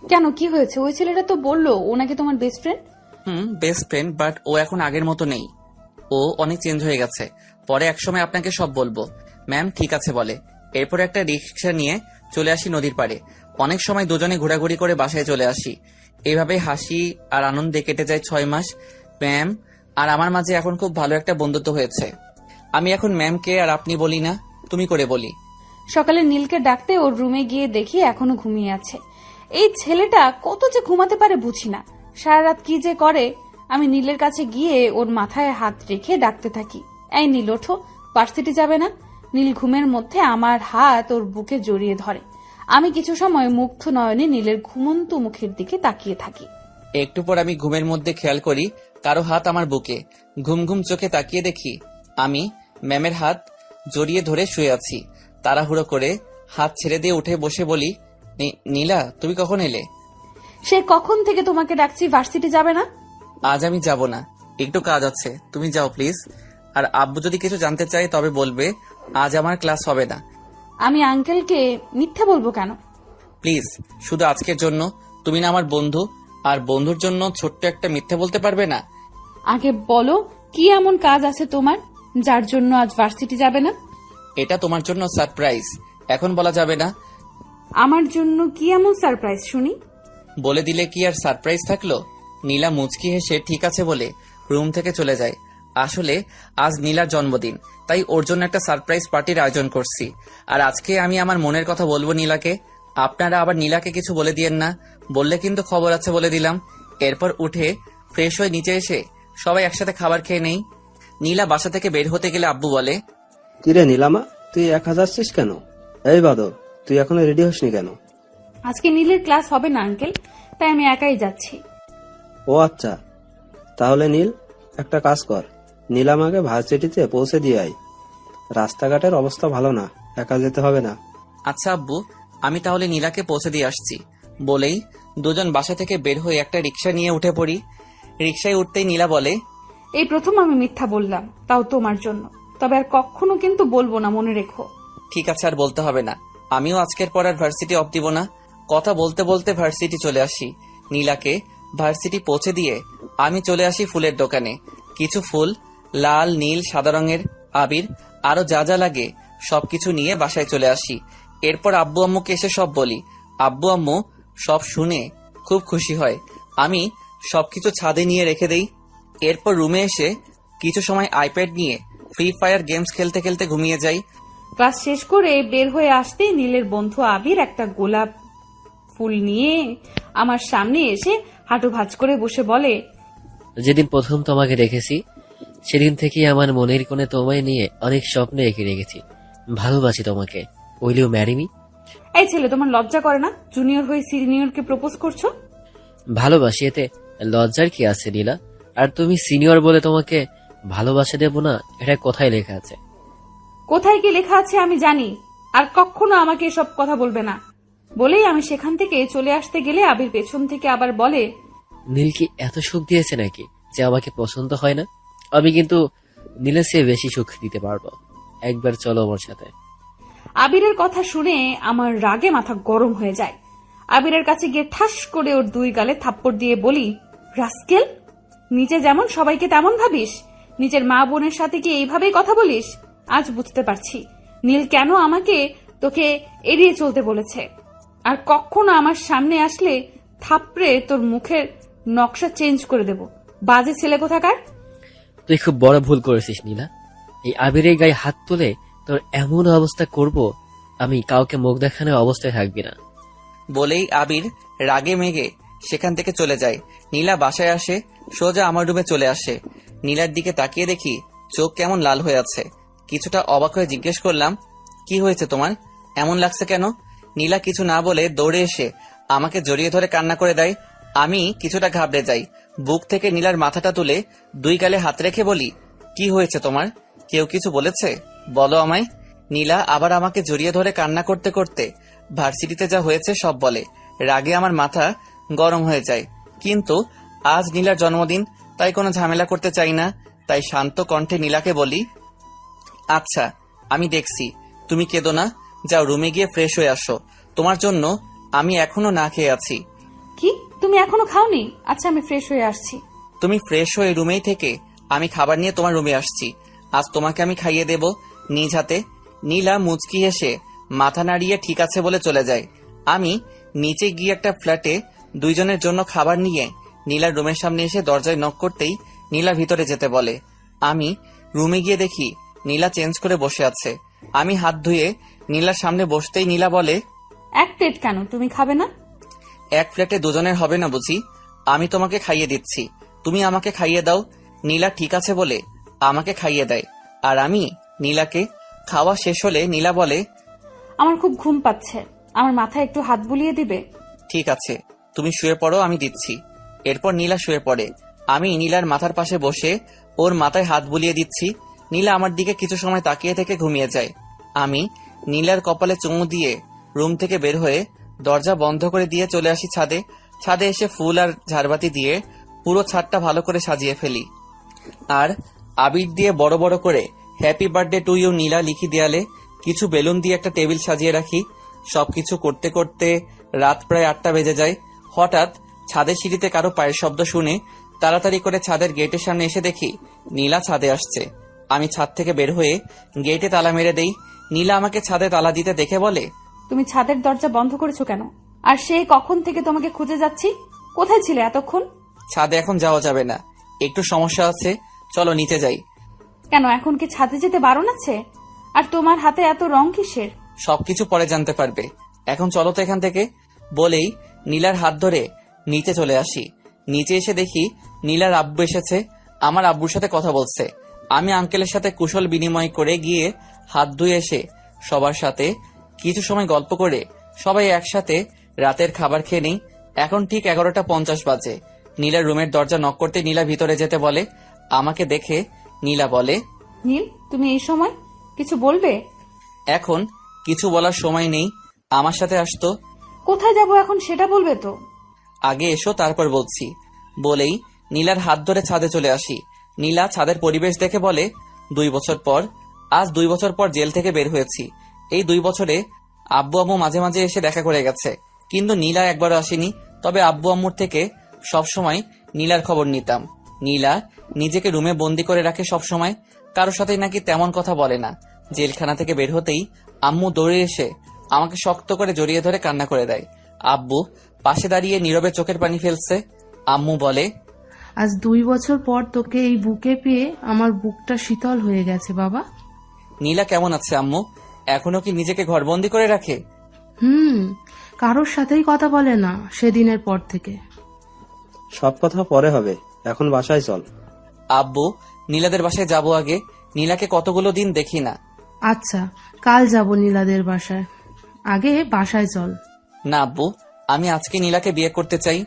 কেন, কি হয়েছে? ওই ছেলেটা তো বললো ও নাকি তোমার best friend. Best friend, but ও এখন আগের মতো নেই। ও অনেক চেঞ্জ হয়ে গেছে। পরে একসময় আপনাকে সব বলবো। ম্যাম ঠিক আছে বলে। এরপর একটা রিক্সা নিয়ে চলে আসি নদীর পাড়ে। অনেক সময় দুজনে ঘোরাঘুরি করে বাসায় চলে আসি। এইভাবে হাসি আর আনন্দে কেটে যায় 6 মাস। ম্যাম আর আমার মাঝে এখন খুব ভালো একটা বন্ধুত্ব হয়েছে। আমি এখন ম্যামকে আর আপনি বলি না, তুমি করে বলি। সকালে নীলকে ডাকতে ওর রুমে গিয়ে দেখি এখনো ঘুমিয়ে আছে। এই ছেলেটা কত যে ঘুমাতে পারে বুঝি না। সারা রাত কি যে করে। আমি নীলের কাছে গিয়ে ওর মাথায় হাত রেখে ডাকতে থাকি, এই নীল ওঠো, ভার্সিটি যাবে না? নীল ঘুমের মধ্যে আমার হাত ওর বুকে জড়িয়ে ধরে। আমি কিছু সময় মুগ্ধ নয়নে নীলের ঘুমন্ত মুখের দিকে তাকিয়ে থাকি। একটু পর আমি ঘুমের মধ্যে খেয়াল করি কারো হাত আমার বুকে। ঘুম ঘুম চোখে তাকিয়ে দেখি আমি ম্যামের হাত জড়িয়ে ধরে শুয়ে আছি। তাড়াহুড়ো করে হাত ছেড়ে দিয়ে উঠে বসে বলি, নীলা তুমি কখন এলে? সে কখন থেকে তোমাকে ডাকছি, ভার্সিটি যাবে না? আজ আমি যাব না, একটু কাজ আছে, তুমি যাও প্লিজ। আর আব্বু যদি কিছু জানতে চায় তবে বলবে আজ আমার ক্লাস হবে না। আমি আঙ্কেলকে মিথ্যা বলবো কেন? প্লিজ শুধু আজকের জন্য, তুমি না আমার বন্ধু, আর বন্ধুর জন্য ছোট্ট একটা মিথ্যা বলতে পারবে না? আগে বলো কি এমন কাজ আছে তোমার যার জন্য আজ ভার্সিটি যাবে না? এটা তোমার জন্য সারপ্রাইজ, এখন বলা যাবে না। আমার জন্য কি এমন সারপ্রাইজ শুনি? বলে দিলে কি আর সারপ্রাইজ থাকলো? নীলা মুচকি হেসে ঠিক আছে বলে রুম থেকে চলে যায়। আসলে আজ নীলার জন্মদিন, তাই ওর জন্য একটা সারপ্রাইজ পার্টির আয়োজন করছি। আর আজকে আমি আমার মনের কথা বলবো নীলাকে। আপনারা আবার নীলাকে কিছু বলে দিয়েন না, বললে কিন্তু খবর আছে বলে দিলাম। এরপর উঠে ফ্রেশ হয়ে নিচে এসে সবাই একসাথে খাবার খেয়ে নেই। নীলা বাসা থেকে বের হতে গেলে আব্বু বলে, কিরে নীলামা, তুই একা যাচ্ছিস কেন? এই বাদর, তুই এখনো রেডি হসনি কেন? আজকে নীলের ক্লাস হবে না আঙ্কেল, তাই আমি একাই যাচ্ছি। ও আচ্ছা, তাহলে নীল একটা কাজ কর, নীলামাকে ভার্সিটিতে পৌঁছে দিয়ে আয়। রাস্তাঘাটের অবস্থা ভালো না, একা যেতে হবে না। আচ্ছা আব্বু, আমি তাহলে নীলাকে পৌঁছে দিয়ে আসছি। বলেই দুজন বাসা থেকে বের হয়ে একটা রিক্সা নিয়ে উঠে পড়ি। রিক্সায় উঠতেই নীলা বলে, এই প্রথম আমি মিথ্যা বললাম, তাও তোমার জন্য। তবে আর কখনো কিন্তু বলবো না, মনে রেখো। ঠিক আছে আর বলতে হবে না, আমিও আজকের পর আর ভার্সিটি অফ দিব না। কথা বলতে বলতে ভার্সিটি চলে আসি। নীলাকে ভার্সিটি পৌঁছে দিয়ে আমি চলে আসি ফুলের দোকানে। কিছু ফুল, লাল নীল সাদা রঙের আবির, আরো যা যা লাগে সবকিছু নিয়ে বাসায় চলে আসি। এরপর আব্বু আম্মুকে এসে সব বলি। আব্বু আম্মু সব শুনে খুব খুশি হয়। আমি সবকিছু ছাদে নিয়ে রেখে দেই। এরপর রুমে এসে কিছু সময় আইপ্যাড নিয়ে ফ্রি ফায়ার গেমস খেলতে খেলতে ঘুমিয়ে যাই। ক্লাস শেষ করে বের হয়ে আসতেই নীলের বন্ধু আবির একটা গোলাপ ফুল নিয়ে আমার সামনে এসে হাঁটু ভাঁজ করে বসে বলে, যেদিন প্রথম তোমাকে দেখেছি সেদিন থেকেই আমার মনের কোণে তোমায় নিয়ে অনেক স্বপ্ন এঁকে রেখেছি। ভালোবাসি তোমাকে, উইল ইউ ম্যারি মি? এই ছেলে, তোমার লজ্জা করে না? জুনিয়র হয়ে সিনিয়রকে প্রপোজ করছো। ভালোবাসি, এতে লজ্জার কি আছে নীলা? আর তুমি সিনিয়র বলে তোমাকে ভালোবাসা দেব না, এটা কোথায় লেখা আছে? কোথায় কি লেখা আছে আমি জানি, আর কখনো আমাকে এসব কথা বলবে না। বলেই আমি সেখান থেকে চলে আসতে গেলে আবির পেছন থেকে আবার বলে, নীল কি এত সুখ দিয়েছে নাকি যে আমাকে পছন্দ হয় না? আমি কিন্তু নীলের চেয়ে বেশি সুখ দিতে পারবো। একবার চলো আমার সাথে। আবিরের কথা শুনে আমার রাগে মাথা গরম হয়ে যায়। আবিরের কাছে গিয়ে ঠাস করে ওর দুই গালে থাপ্পড় দিয়ে বলি, রাস্কেল, নিজে যেমন সবাইকে তেমন ভাবিস, নিজের মা বোনের সাথে কি এইভাবেই কথা বলিস? আজ বুঝতে পারছি নীল কেন আমাকে তোকে এড়িয়ে চলতে বলেছে। আর কখনো আমার সামনে আসলে থাপড়ে তোর মুখের নকশা চেঞ্জ করে দেব, বাজে ছেলে কোথাকার। তুই খুব বড় ভুল করেছিস নীলা। এই আবিরের গায়ে হাত তুলে তোর এমন অবস্থা করব, আমি কাউকে মুখ দেখানোর অবস্থায় থাকবি না। বলেই আবির রাগে মেগে সেখান থেকে চলে যায়। নীলা বাসায় আসে, সোজা আমার রুমে চলে আসে। নীলার দিকে তাকিয়ে দেখি চোখ কেমন লাল হয়ে আছে। কিছুটা অবাক হয়ে জিজ্ঞেস করলাম, কি হয়েছে তোমার, এমন লাগছে কেন? নীলা কিছু না বলে দৌড়ে এসে আমাকে জড়িয়ে ধরে কান্না করে দেয়। আমি কিছুটা ঘাবড়ে যাই। বুক থেকে নীলার মাথাটা তুলে দুই গালে হাত রেখে বলি, কি হয়েছে তোমার? কেউ কিছু বলেছে? বলো আমায়। নীলা আবার আমাকে জড়িয়ে ধরে কান্না করতে করতে ভার্সিটিতে যা হয়েছে সব বলে। রাগে আমার মাথা গরম হয়ে যায়, কিন্তু আজ নীলার জন্মদিন, তাই কোনো ঝামেলা করতে চাই না। তাই শান্ত কণ্ঠে নীলাকে বলি, আচ্ছা আমি দেখছি, তুমি কেঁদো না, যাও রুমে গিয়ে ফ্রেশ হয়ে আসো। তোমার জন্য আমি এখনো না খেয়ে আছি। কি, তুমি এখনো খাওনি? আচ্ছা, আমি ফ্রেশ হয়ে আসছি। তুমি ফ্রেশ হয়ে রুমেই থেকে আমি খাবার নিয়ে তোমার রুমে আসছি। আজ তোমাকে আমি খাইয়ে দেব নিজ হাতে। নীলা মুচকি এসে মাথা নাড়িয়ে ঠিক আছে বলে চলে যায়। আমি নিচে গিয়ে একটা ফ্ল্যাটে দুইজনের জন্য খাবার নিয়ে নীলার রুমের সামনে এসে দরজায় নক করতেই নীলা ভিতরে যেতে বলে। আমি রুমে গিয়ে দেখি নীলা চেঞ্জ করে বসে আছে। আমি হাত ধুয়ে নীলার সামনে বসতেই নীলা বলে, এক প্লেট কেন, তুমি খাবে না? এক প্লেটে দুজনের হবে না বুঝি? আমি তোমাকে খাইয়ে দিচ্ছি, তুমি আমাকে খাইয়ে দাও। নীলা ঠিক আছে বলে আমাকে খাইয়ে দেয়, আর আমি নীলাকে। খাওয়া শেষ হলে নীলা বলে, আমার খুব ঘুম পাচ্ছে, আমার মাথায় একটু হাত বুলিয়ে দিবে? ঠিক আছে, তুমি শুয়ে পড়ো, আমি দিচ্ছি। এরপর নীলা শুয়ে পড়ে। আমি নীলার মাথার পাশে বসে ওর মাথায় হাত বুলিয়ে দিচ্ছি। নীলা আমার দিকে কিছু সময় তাকিয়ে থেকে ঘুমিয়ে যায়। আমি নীলার কপালে চুমু দিয়ে রুম থেকে বের হয়ে দরজা বন্ধ করে দিয়ে চলে আসি ছাদে। ছাদে এসে ফুল আর ঝাড়বাতি দিয়ে পুরো ছাদটা ভালো করে সাজিয়ে ফেলি, আর আবির দিয়ে বড় বড় করে হ্যাপি বার্থডে টু ইউ নীলা লিখি দেয়ালে। কিছু বেলুন দিয়ে একটা টেবিল সাজিয়ে রাখি। সবকিছু করতে করতে রাত প্রায় 8টা বেজে যায়। হঠাৎ ছাদের সিঁড়িতে কারো পায়ের শব্দ শুনে তাড়াতাড়ি করে ছাদের গেটের সামনে এসে দেখি নীলা ছাদে আসছে। আমি ছাদ থেকে বের হয়ে গেটে তালা মেরে দেই। নীলা আমাকে ছাদে তালা দিতে দেখে বলে, তুমি ছাদের দরজা বন্ধ করেছো কেন? আর সেই কখন থেকে তোমাকে খুঁজে যাচ্ছি, কোথায় ছিলে এতক্ষণ? ছাদে এখন যাওয়া যাবে না, একটু সমস্যা আছে, চলো নিচে যাই। কেন, এখন কি ছাদে যেতে বারণ আছে? আর তোমার হাতে এত রং কিসের? সবকিছু পরে জানতে পারবে, এখন চলো তো এখান থেকে। বলেই নীলার হাত ধরে নিচে চলে আসি। নিচে এসে দেখি নীলার আব্বু এসেছে, আমার আব্বুর সাথে কথা বলছে। আমি আঙ্কেলের সাথে কুশল বিনিময় করে গিয়ে হাত ধুয়ে এসে সবার সাথে কিছু সময় গল্প করে সবাই একসাথে রাতের খাবার খেয়ে নেই। এখন ঠিক 11টা 50 বাজে। নীলার রুমের দরজা নক করতে নীলা ভিতরে যেতে বলে। আমাকে দেখে নীলা বলে, নীল, তুমি এই সময় কিছু বলবে? এখন কিছু বলার সময় নেই, আমার সাথে আসতো। কোথায় যাব এখন সেটা বলবে তো? আগে এসো, তারপর বলছি। বলেই নীলার হাত ধরে ছাদে চলে আসি। নীলা ছাদের পরিবেশ দেখে বলে, 2 বছর পর, আজ 2 বছর পর জেল থেকে বের হয়েছি। এই 2 বছরে আব্বু আম্মু মাঝে মাঝে এসে দেখা করে গেছে, কিন্তু নীলা একবারও আসেনি। তবে আব্বু আম্মুর থেকে সবসময় নীলার খবর নিতাম। নীলা নিজেকে রুমে বন্দি করে রাখে সবসময়, কারোর সাথেই নাকি তেমন কথা বলে না। জেলখানা থেকে বের হতেই আম্মু দৌড়ে এসে আমাকে শক্ত করে জড়িয়ে ধরে কান্না করে দেয়। আব্বু পাশে দাঁড়িয়ে নীরবে চোখের পানি ফেলছে। আম্মু বলে, আজ 2 বছর পর তোকে এই বুকে পেয়ে আমার বুকটা শীতল হয়ে গেছে বাবা। নীলা কেমন আছে আম্মু? এখনো কি নিজেকে ঘরবন্দি করে রাখে? কারোর সাথেই কথা বলে না সেদিনের পর থেকে। সব কথা পরে হবে, এখন বাসায় চল। আব্বু, নীলাদের বাসায় যাব আগে, নীলাকে কতগুলো দিন দেখি না। আচ্ছা, কাল যাব নীলাদের বাসায়, আগে বাসায় চল। না আব্বু, আমি আজকে নীলাকে বিয়ে করতে চাই।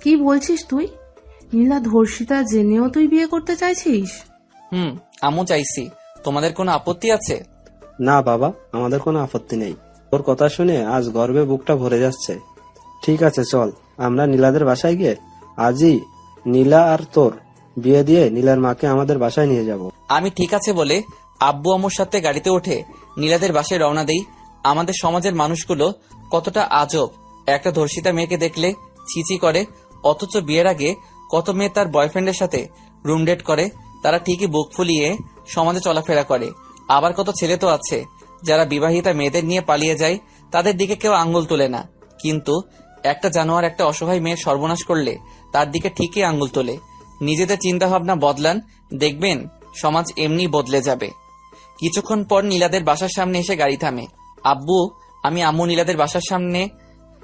কি বলছিস তুই? নীলা ধর্ষিতা জেনেও তুই বিয়ে করতে চাইছিস? আম্মু চাইছি, তোমাদের কোনো আপত্তি আছে? না বাবা, আমাদের কোনো আপত্তি নেই। তোর কথা শুনে আজ গর্বে বুকটা ভরে যাচ্ছে। ঠিক আছে চল, আমরা নীলাদের বাসায় গিয়ে আজই নীলা আর তোর বিয়ে দিয়ে নীলার মাকে আমাদের বাসায় নিয়ে যাব। আমি ঠিক আছে বলে আব্বু আম্মুর সাথে গাড়িতে উঠে নীলাদের বাসায় রওনা দেই। আমাদের সমাজের মানুষগুলো কতটা আজব, একটা ধর্ষিতা মেয়েকে দেখলে ছিচি করে, অথচ বিয়ের আগে কত মেয়ে তার বয়ফ্রেন্ডের সাথে রুম ডেট করে। তারা ঠিকই বুক ফুলিয়ে সমাজে চলাফেরা করে। আবার কত ছেলে তো আছে যারা বিবাহিতা মেয়েদের নিয়ে পালিয়ে যায়, তাদের দিকে কেউ আঙ্গুল তোলে না। কিন্তু একটা জানোয়ার একটা অসহায় মেয়ের সর্বনাশ করলে তার দিকে ঠিকই আঙ্গুল তোলে। নিজেদের চিন্তা ভাবনা বদলান, দেখবেন সমাজ এমনি বদলে যাবে। কিছুক্ষণ পর নীলাদের বাসার সামনে এসে গাড়ি থামে। আব্বু, আমি আম্মু নীলাদের বাসার সামনে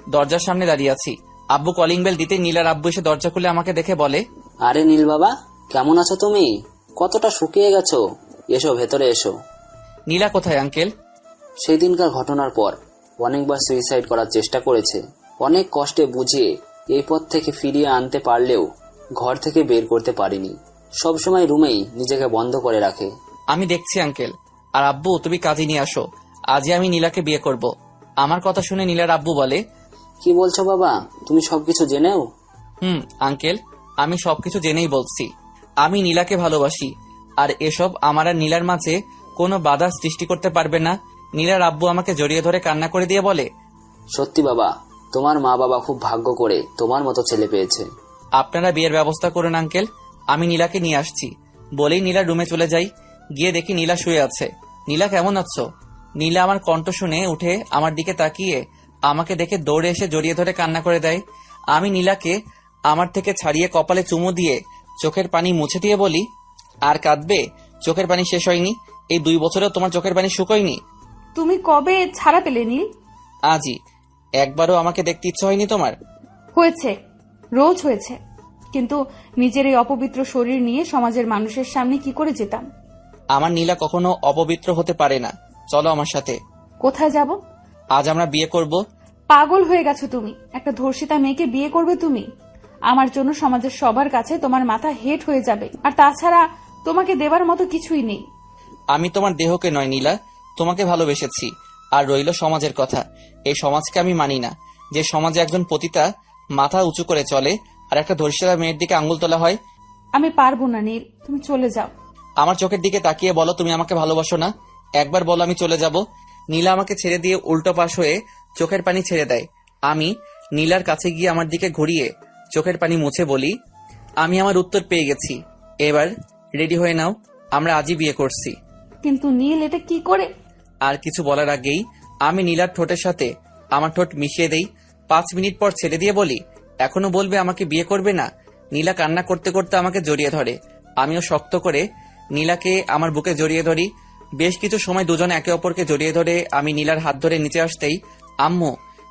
দরজার সামনে দাঁড়িয়ে আছি। আব্বু কলিং বেল দিতে নীলার আব্বু এসে দরজা খুলে আমাকে দেখে বলে, আরে নীল বাবা, কেমন আছো তুমি? কতটা শুকিয়ে গেছো, এসো ভেতরে এসো। নীলা কোথায় আঙ্কেল? সেই দিনকার ঘটনার পর অনেকবার সুইসাইড করার চেষ্টা করেছে। অনেক কষ্টে বুঝিয়ে এই পথ থেকে ফিরিয়ে আনতে পারলেও ঘর থেকে বের করতে পারিনি। সবসময় রুমেই নিজেকে বন্ধ করে রাখে। আমি দেখছি আঙ্কেল। আর আব্বু, তুমি কাজে নিয়ে আসো, আজই আমি নীলাকে বিয়ে করব। আমার কথা শুনে নীলার আব্বু বলে, কি বলছো বাবা, তুমি সবকিছু জেনেও? আঙ্কেল, আমি সবকিছু জেনেই বলছি। আমি নীলাকে ভালোবাসি, আর এসব আমার আর নীলার মাঝে কোনো বাধা সৃষ্টি করতে পারবে না। নীলার আব্বু আমাকে জড়িয়ে ধরে কান্না করে দিয়ে বলে, সত্যি বাবা, তোমার মা বাবা খুব ভাগ্য করে তোমার মতো ছেলে পেয়েছে। আপনারা বিয়ের ব্যবস্থা করুন আঙ্কেল, আমি নীলাকে নিয়ে আসছি। বলেই নীলার রুমে চলে যাই। গিয়ে দেখি নীলা শুয়ে আছে। নীলা কেমন আছো? নীলা আমার কণ্ঠ শুনে উঠে আমার দিকে তাকিয়ে আমাকে দেখে দৌড়ে এসে জড়িয়ে ধরে কান্না করে দেয়। আমি নীলাকে আমার থেকে ছাড়িয়ে কপালে চুমু দিয়ে চোখের পানি মুছে দিয়ে বলি, আর কাঁদবে? চোখের পানি শেষ হয়নি? এই 2 বছরেও তোমার চোখের পানি শুকোয়নি? তুমি কবে ছাড়া পেলে নীল? আজই। একবারও আমাকে দেখতে ইচ্ছে হয়নি তোমার? হয়েছে, রোজ হয়েছে, কিন্তু নিজের এই অপবিত্র শরীর নিয়ে সমাজের মানুষের সামনে কি করে যেতাম? আমার নীলা কখনো অপবিত্র হতে পারে না। চলো আমার সাথে। কোথায় যাব? আজ আমরা বিয়ে করব। পাগল হয়ে গেছো তুমি? একটা ধর্ষিতা মেয়েকে বিয়ে করবে তুমি? আমার জন্য সমাজের সবার কাছে তোমার মাথা হেট হয়ে যাবে, আর তাছাড়া তোমাকে দেবার মতো কিছুই নেই। আমি তোমার দেহকে নয় নীলা, তোমাকে ভালোবেসেছি। আর রইল সমাজের কথা। এই সমাজকে আমি মানি না, যে সমাজে একজন পতিতা মাথা উঁচু করে চলে আর একটা ধর্ষিতা মেয়ের দিকে আঙ্গুল তোলা হয়। আমি পারবো না নীল, তুমি চলে যাও। আমার চোখের দিকে তাকিয়ে বলো তুমি আমাকে ভালোবাসো না। একবার বলো আমি চলে যাব। নীলা আমাকে ছেড়ে দিয়ে উল্টো পাশ হয়ে চোখের পানি ছেড়ে দেয়। আমি নীলার কাছে গিয়ে আমার দিকে ঘুরিয়ে চোখের পানি মুছে বলি, আমি আমার উত্তর পেয়ে গেছি। এবার রেডি হয়ে নাও, আমরা আজই বিয়ে করছি। কিন্তু নীল, এটা কি করে? আর কিছু বলার আগেই আমি নীলার ঠোঁটের সাথে আমার ঠোঁট মিশিয়ে দেই। 5 মিনিট পর ছেড়ে দিয়ে বলি, এখনো বলবে আমাকে বিয়ে করবে না? নীলা কান্না করতে করতে আমাকে জড়িয়ে ধরে। আমিও শক্ত করে নীলাকে আমার বুকে জড়িয়ে ধরি। বেশ কিছু সময় দুজনে একে অপরকে জড়িয়ে ধরে আমি নীলার হাত ধরে নিচে আসতেই আম্মু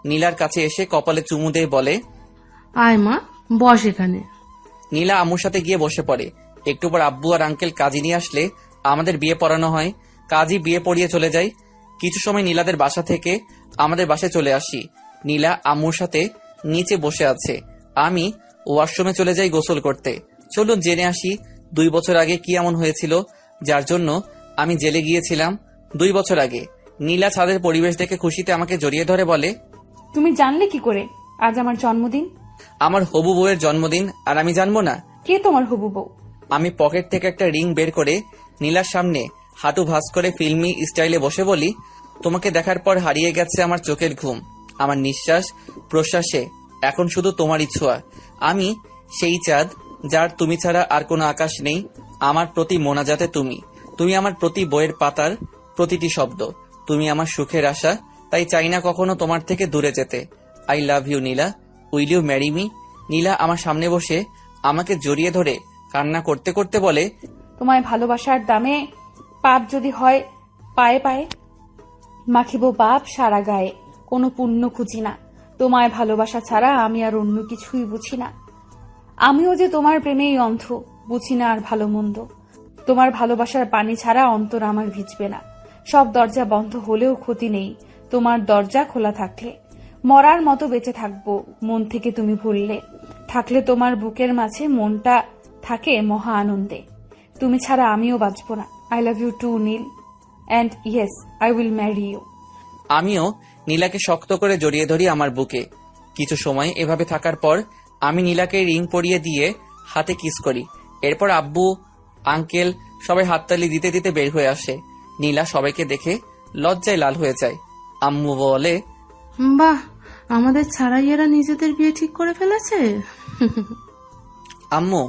নীলার কাছে এসে কপালে চুমু দিয়ে বলে, আয় মা, বস এখানে। নীলা আম্মুর সাথে গিয়ে বসে পড়ে। একটু পর আব্বু আর আঙ্কেল কাজী নিয়ে আসলে আমাদের বিয়ে পড়ানো হয়। কাজী বিয়ে পড়িয়ে চলে যায়। কিছু সময় নীলাদের বাসা থেকে আমাদের বাসায় চলে আসি। নীলা আম্মুর সাথে নিচে বসে আছে। আমি ওয়াশরুমে চলে যাই গোসল করতে। চলুন জেনে আসি 2 বছর আগে কি এমন হয়েছিল যার জন্য আমি জেলে গিয়েছিলাম। 2 বছর আগে। নীলা ছাদের পরিবেশ দেখে খুশিতে আমাকে জড়িয়ে ধরে বলে, তুমি জানলে কি করে আজ আমার জন্মদিন? আমার হবু বউয়ের জন্মদিন আর আমি জানবো না? কে তোমার হবু বউ? আমি পকেট থেকে একটা রিং বের করে নীলার সামনে হাঁটু ভাঁজ করে ফিল্মি স্টাইলে বসে বলি, তোমাকে দেখার পর হারিয়ে গেছে আমার চোখের ঘুম, আমার নিঃশ্বাস প্রশ্বাসে এখন শুধু তোমারই ছোঁয়া। আমি সেই চাঁদ যার তুমি ছাড়া আর কোনো আকাশ নেই। আমার প্রতি মোনাজাতে তুমি, তুমি আমার প্রতি বইয়ের পাতার প্রতিটি শব্দ, তুমি আমার সুখের আশা। তাই চাই না কখনো তোমার থেকে দূরে যেতে। I love you Nila, will you marry me? Nila আমার সামনে বসে আমাকে জড়িয়ে ধরে কান্না করতে করতে বলে, তোমায় ভালোবাসার দামে পাপ যদি হয় পায়ে পায়ে মাখিব পাপ সারা গায়ে, কোনো পুণ্য খুঁজি না। তোমায় ভালোবাসা ছাড়া আমি আর অন্য কিছুই বুঝি না। আমিও যে তোমার প্রেমেই অন্ধ, বুঝি না আর ভালো মন্দ। তোমার ভালোবাসার পানি ছাড়া অন্তর আমার ভিজবে না। সব দরজা বন্ধ হলেও ক্ষতি নেই তোমার দরজা খোলা থাকলে। মরার মতো বেঁচে থাকবো মন থেকে তুমি ভুললে। থাকলে তোমার বুকের মাঝে মনটা থাকে মহা আনন্দে। তুমি ছাড়া আমিও বাঁচব না। I love you too Neel, and yes I will marry you. আমিও নীলাকে শক্ত করে জড়িয়ে ধরি আমার বুকে। কিছু সময় এভাবে থাকার পর আমি নীলাকে রিং পরিয়ে দিয়ে হাতে কিস করি। এরপর আব্বু আঙ্কেল সবাই হাততালি দিতে দিতে বের হয়ে আসে। নীলা সবাইকে দেখে লজ্জায় লাল হয়ে যায়। আম্মু বলে, বাহ, আমাদের ছাড়াই এরা নিজেদের বিয়ে ঠিক করে ফেলেছে। আম্মু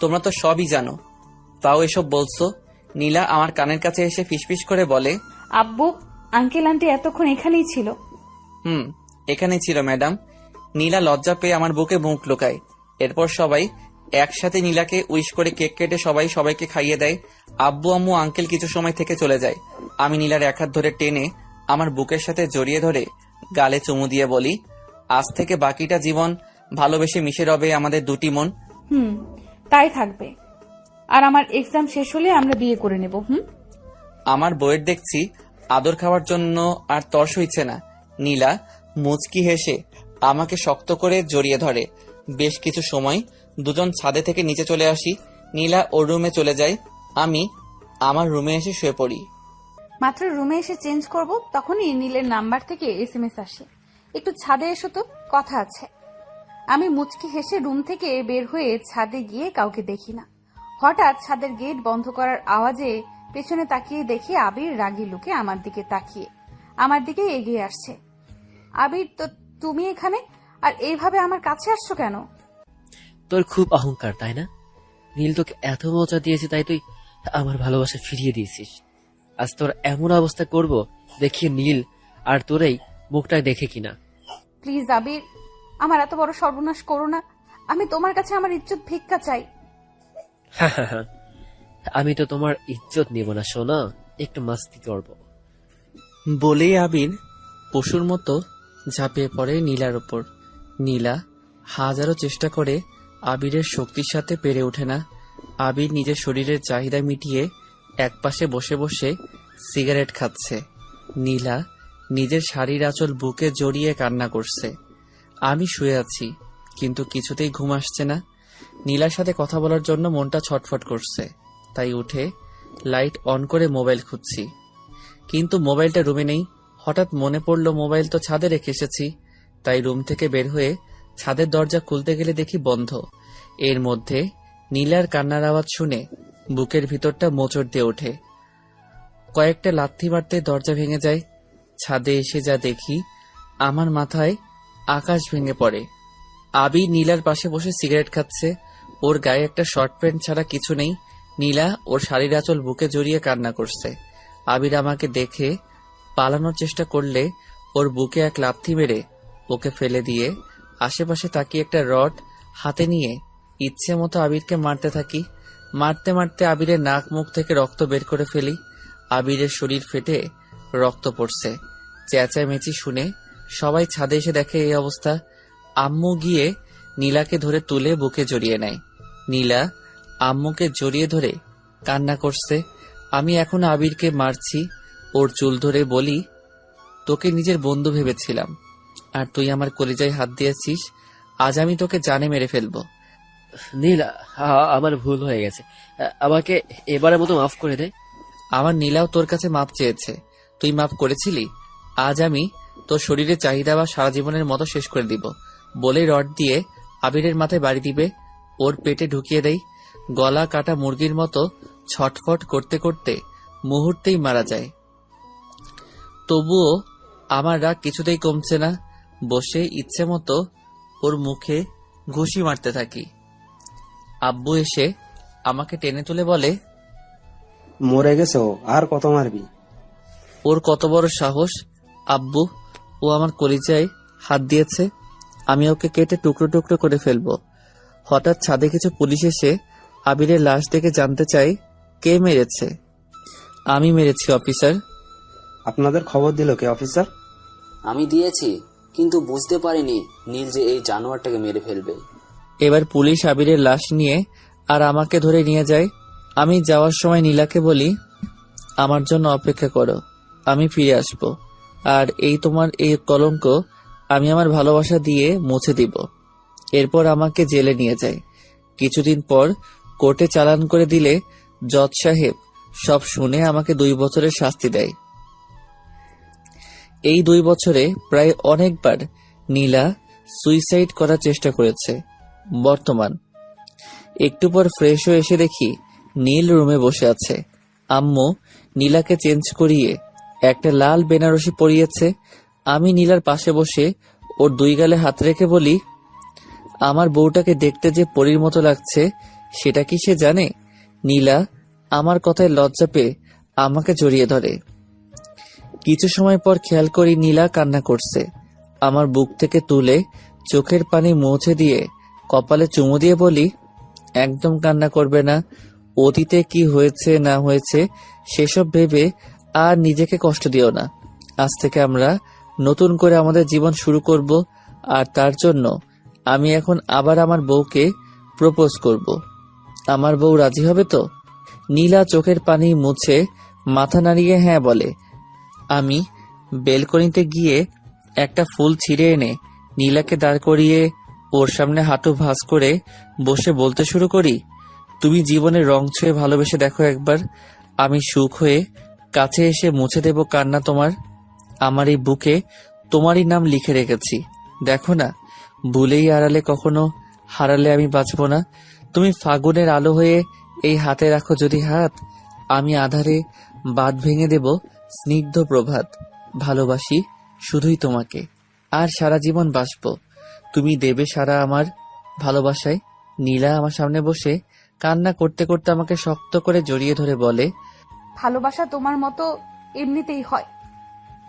তোমরা তো সবই জানো, তাও এসব বলছো? নীলা আমার কানের কাছে এসে ফিসফিস করে বলে, আব্বু আঙ্কেল আন্টি এতক্ষণ এখানেই ছিল? এখানেই ছিল ম্যাডাম। নীলা লজ্জা পেয়ে আমার বুকে মুখ লুকায়। এরপর সবাই একসাথে নীলাকে উইশ করে কেক কেটে সবাইকে খাইয়ে দেয়। আব্বু আম্মু আঙ্কেল কিছু সময় থেকে চলে যায়। আমি নীলার এক হাত ধরে টেনে আমার বুকের সাথে জড়িয়ে ধরে গালে চুমু দিয়ে বলি, আজ থেকে বাকিটা জীবন ভালোবেসে মিশে রবে আমাদের দুটি মন। তাই থাকবে। আর আমার এক্সাম শেষ হলে আমরা বিয়ে করে নেব। আমার বইয়ের দেখছি আদর খাওয়ার জন্য আর তর্স হইছে না। নীলা মুচকি হেসে আমাকে শক্ত করে জড়িয়ে ধরে। বেশ কিছু সময় দুজন ছাদে থেকে নিচে চলে আসি। নীলা ওর রুমে চলে যায়, আমি আমার রুমে এসে শুয়ে পড়ি। মাত্র রুমে এসে চেঞ্জ করব, তখনই নীলের নাম্বার থেকে SMS আসে, একটু ছাদে এসো তো, কথা আছে। আমি মুচকি হেসে রুম থেকে বের হয়ে ছাদে গিয়ে কাউকে দেখি না। হঠাৎ ছাদের গেট বন্ধ করার আওয়াজে পেছনে তাকিয়ে দেখি আবির রাগী লুকে আমার দিকে তাকিয়ে আমার দিকে এগিয়ে আসছে। আবির, তো তুমি এখানে আর এইভাবে আমার কাছে আসছো কেন? তোর খুব অহংকার তাই না? নীল তোকে এত মজা দিয়েছে তাই তুই আমার ভালোবাসা ফিরিয়ে দিয়েছিস। আজ তোর এমন অবস্থা করব দেখি নীল আর তোরই মুখটা দেখে কিনা। প্লিজ আবির, আমার এত বড় সর্বনাশ করো না। আমি তোমার কাছে আমার ইজ্জত ভিক্ষা চাই। আমি তো তোমার ইজ্জত নিব না সোনা, একটু মাস্তি করব। বলেই আবির পশুর মতো ঝাঁপিয়ে পড়ে নীলার ওপর। নীলা হাজারো চেষ্টা করে আবিরের শক্তির সাথে পেরে ওঠে না। আবির নিজের শরীরের চাহিদা মিটিয়ে একপাশে বসে বসে সিগারেট খাচ্ছে। নীলা নিজের শাড়ির আঁচল বুকে জড়িয়ে কান্না করছে। আমি শুয়ে আছি, কিন্তু কিছুতেই ঘুম আসছে না। নীলার সাথে কথা বলার জন্য মনটা ছটফট করছে, তাই উঠে লাইট অন করে মোবাইল খুঁজছি, কিন্তু মোবাইলটা রুমে নেই। হঠাৎ মনে পড়লো মোবাইল তো ছাদে রেখে এসেছি, তাই রুম থেকে বের হয়ে ছাদের দরজা খুলতে গেলে দেখি বন্ধ। এর মধ্যে নীলার কান্নার আওয়াজ শুনে বুকের ভিতরটা মোচড় দিয়ে ওঠে। কয়েকটা লাথি মারতে দরজা ভেঙে যায়। ছাদে এসে যা দেখি, আমার মাথায় আকাশ ভেঙে পড়ে। আবি নীলার পাশে বসে সিগারেট খাচ্ছে। ওর গায়ে একটা শর্ট প্যান্ট ছাড়া কিছু নেই। নীলা ওর শাড়ির আঁচল বুকে জড়িয়ে কান্না করছে। আবির আমাকে দেখে পালানোর চেষ্টা করলে ওর বুকে এক লাথি মেরে ওকে ফেলে দিয়ে আশেপাশে তাকিয়ে একটা রড হাতে নিয়ে ইচ্ছে মতো আবিরকে মারতে থাকি। মারতে মারতে আবিরের নাক মুখ থেকে রক্ত বের করে ফেলি। আবিরের শরীর ফেটে রক্ত পড়ছে। চেঁচামেচি শুনে সবাই ছাদে এসে দেখে এই অবস্থা। আম্মু গিয়ে নীলাকে ধরে তুলে বুকে জড়িয়ে নেয়। নীলা আম্মুকে জড়িয়ে ধরে কান্না করছে। আমি এখন আবিরকে মারছি। ওর চুল ধরে বলি, তোকে নিজের বন্ধু ভেবেছিলাম, আর তুই আমার কলিজায় হাত দিয়েছিস। আজ আমি তোকে জানে মেরে ফেলবো। নীল, আমার ভুল হয়ে গেছে, আমাকে এবারের মতো মাফ করে দে। আমার নীলাও তোর কাছে মাপ চেয়েছে, তুই মাপ করেছিলি। আজ আমি তোর শরীরের চাহিদা বা সারা জীবনের মতো শেষ করে দিব। বলে রড দিয়ে আবিরের মাথায় বাড়ি দিবে, ওর পেটে ঢুকিয়ে দেই। গলা কাটা মুরগির মতো ছটফট করতে করতে মুহূর্তেই মারা যায়। তবুও আমার রাগ কিছুতেই কমছে না। বসে ইচ্ছে মতো ওর মুখে ঘুষি মারতে থাকি। আব্বু এসে আমাকে টেনে তুলে বলে, মরে গেছে ও, আর কত মারবি? ওর কত বড় সাহস! আব্বু, ও আমার কলিজায় হাত দিয়েছে, আমি ওকে কেটে টুকরো টুকরো করে ফেলবো। হঠাৎ ছাদে কিছু পুলিশ এসে আবিরের লাশ দেখে জানতে চাই কে মেরেছে। আমি মেরেছি অফিসার। আপনাদের খবর দিল কে অফিসার? আমি দিয়েছি, কিন্তু বুঝতে পারিনি নীল যে এই জানোয়ারটাকে মেরে ফেলবে। এবার পুলিশ আবিরের লাশ নিয়ে আর আমাকে ধরে নিয়ে যায়। আমি যাওয়ার সময় নীলাকে বলি, আমার জন্য অপেক্ষা করো, আমি ফিরে আসব। আর এই তোমার এই কলঙ্ক আমি আমার ভালোবাসা দিয়ে মুছে দিব। এরপর আমাকে জেলে নিয়ে যায়। কিছুদিন পর কোর্টে চালান করে দিলে জজ সাহেব সব শুনে আমাকে 2 বছরের শাস্তি দেয়। এই 2 বছরে প্রায় অনেকবার নীলা সুইসাইড করার চেষ্টা করেছে। বর্তমান একটু পর ফ্রেশ হয়ে এসে দেখি নীল রুমে বসে আছে। আম্মু নীলাকে চেঞ্জ করিয়ে একটা লাল বেনারসি পরিয়েছে। আমি নীলার পাশে বসে ওর 2 গালে হাত রেখে বলি, আমার বউটাকে দেখতে যে পরীর মতো লাগছে সেটা কি সে জানে? নীলা আমার কথায় লজ্জা পেয়ে আমাকে জড়িয়ে ধরে। কিছু সময় পর খেয়াল করি নীলা কান্না করছে। আমার বুক থেকে তুলে চোখের পানি মুছে দিয়ে কপালে চুমু দিয়ে বলি, একদম কান্না করবে না। অতীতে কি হয়েছে না হয়েছে সেসব ভেবে আর নিজেকে কষ্ট দিও না। আজ থেকে আমরা নতুন করে আমাদের জীবন শুরু করব, আর তার জন্য আমি এখন আবার আমার বউকে প্রপোজ করব। আমার বউ রাজি হবে তো? নীলা চোখের পানি মুছে মাথা নাড়িয়ে হ্যাঁ বলে। আমি বেলকনিতে গিয়ে একটা ফুল ছিঁড়ে এনে নীলাকে দাঁড় করিয়ে ওর সামনে হাঁটু ভাঁজ করে বসে বলতে শুরু করি, তুমি জীবনের রং ছুঁয়ে ভালোবেসে দেখো একবার। আমি সুখ হয়ে কাছে এসে মুছে দেব কান্না তোমার। আমার এই বুকে তোমারই নাম লিখে রেখেছি, দেখো না। ভুলেই আড়ালে কখনো হারালে আমি বাঁচব না। তুমি ফাগুনের আলো হয়ে এই হাতে রাখো যদি হাত, আমি আধারে বাঁধ ভেঙে দেব স্নিগ্ধ প্রভাত। ভালোবাসি শুধুই তোমাকে। আর সারা জীবন বাঁচবো। তুমি দেবে সারা আমার ভালোবাসায়। নীলা আমার সামনে বসে কান্না করতে করতে আমাকে শক্ত করে জড়িয়ে ধরে বলে, ভালোবাসা তোমার মতো এমনিতেই হয়।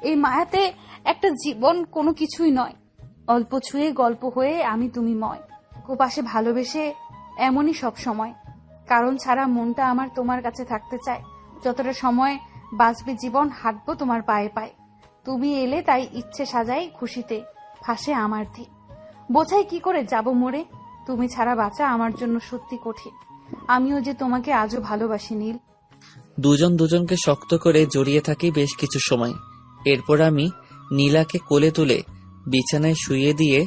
এই মায়াতে একটা জীবন কোনো কিছুই নয়। অল্প ছুঁয়ে গল্প হয়ে আমি তুমি ময়। পাশে ভালোবেসে এমনই সব সময়। কারণ ছাড়া মনটা আমার তোমার কাছে থাকতে চায়। যতটা সময় বাঁচবে জীবন, হাঁটবো তোমার পায়ে পায়ে। তুমি এলে তাই ইচ্ছে সাজাই খুশিতে, ফাঁসে আমার দিন। বোঝাই কি করে যাব মরে। তুমি ছাড়া বাঁচা আমার জন্য সত্যি কঠিন। আমিও যে তোমাকে আজও ভালোবাসি নীল। দুজন দুজনকে শক্ত করে জড়িয়ে থাকি বেশ কিছু সময়। এরপর আমি নীলাকে কোলে তুলে বিছানায় শুইয়ে দিয়ে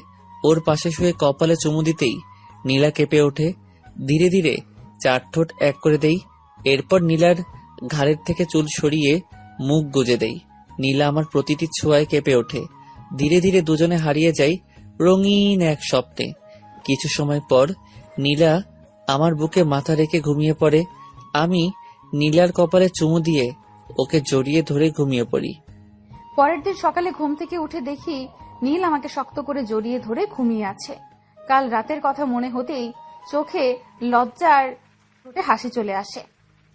ওর পাশে শুয়ে কপালে চুমু দিতেই নীলা কেঁপে ওঠে। ধীরে ধীরে 4 ঠোঁট এক করে দেই। এরপর নীলার ঘাড়ের থেকে চুল সরিয়ে মুখ গুজে দেই। নীলা আমার প্রতিটি ছোঁয়ায় কেঁপে ওঠে। ধীরে ধীরে দুজনে হারিয়ে যাই রঙিন এক স্বপ্নে। কিছু সময় পর নীলা আমার বুকে মাথা রেখে ঘুমিয়ে পড়ে। আমি নীলার কপালে চুমু দিয়ে ওকে জড়িয়ে ধরে ঘুমিয়ে পড়ি। পরের দিন সকালে ঘুম থেকে উঠে দেখি নীল আমাকে শক্ত করে জড়িয়ে ধরে ঘুমিয়ে আছে। কাল রাতের কথা মনে হতেই চোখে লজ্জার ঠোঁটে হাসি চলে আসে।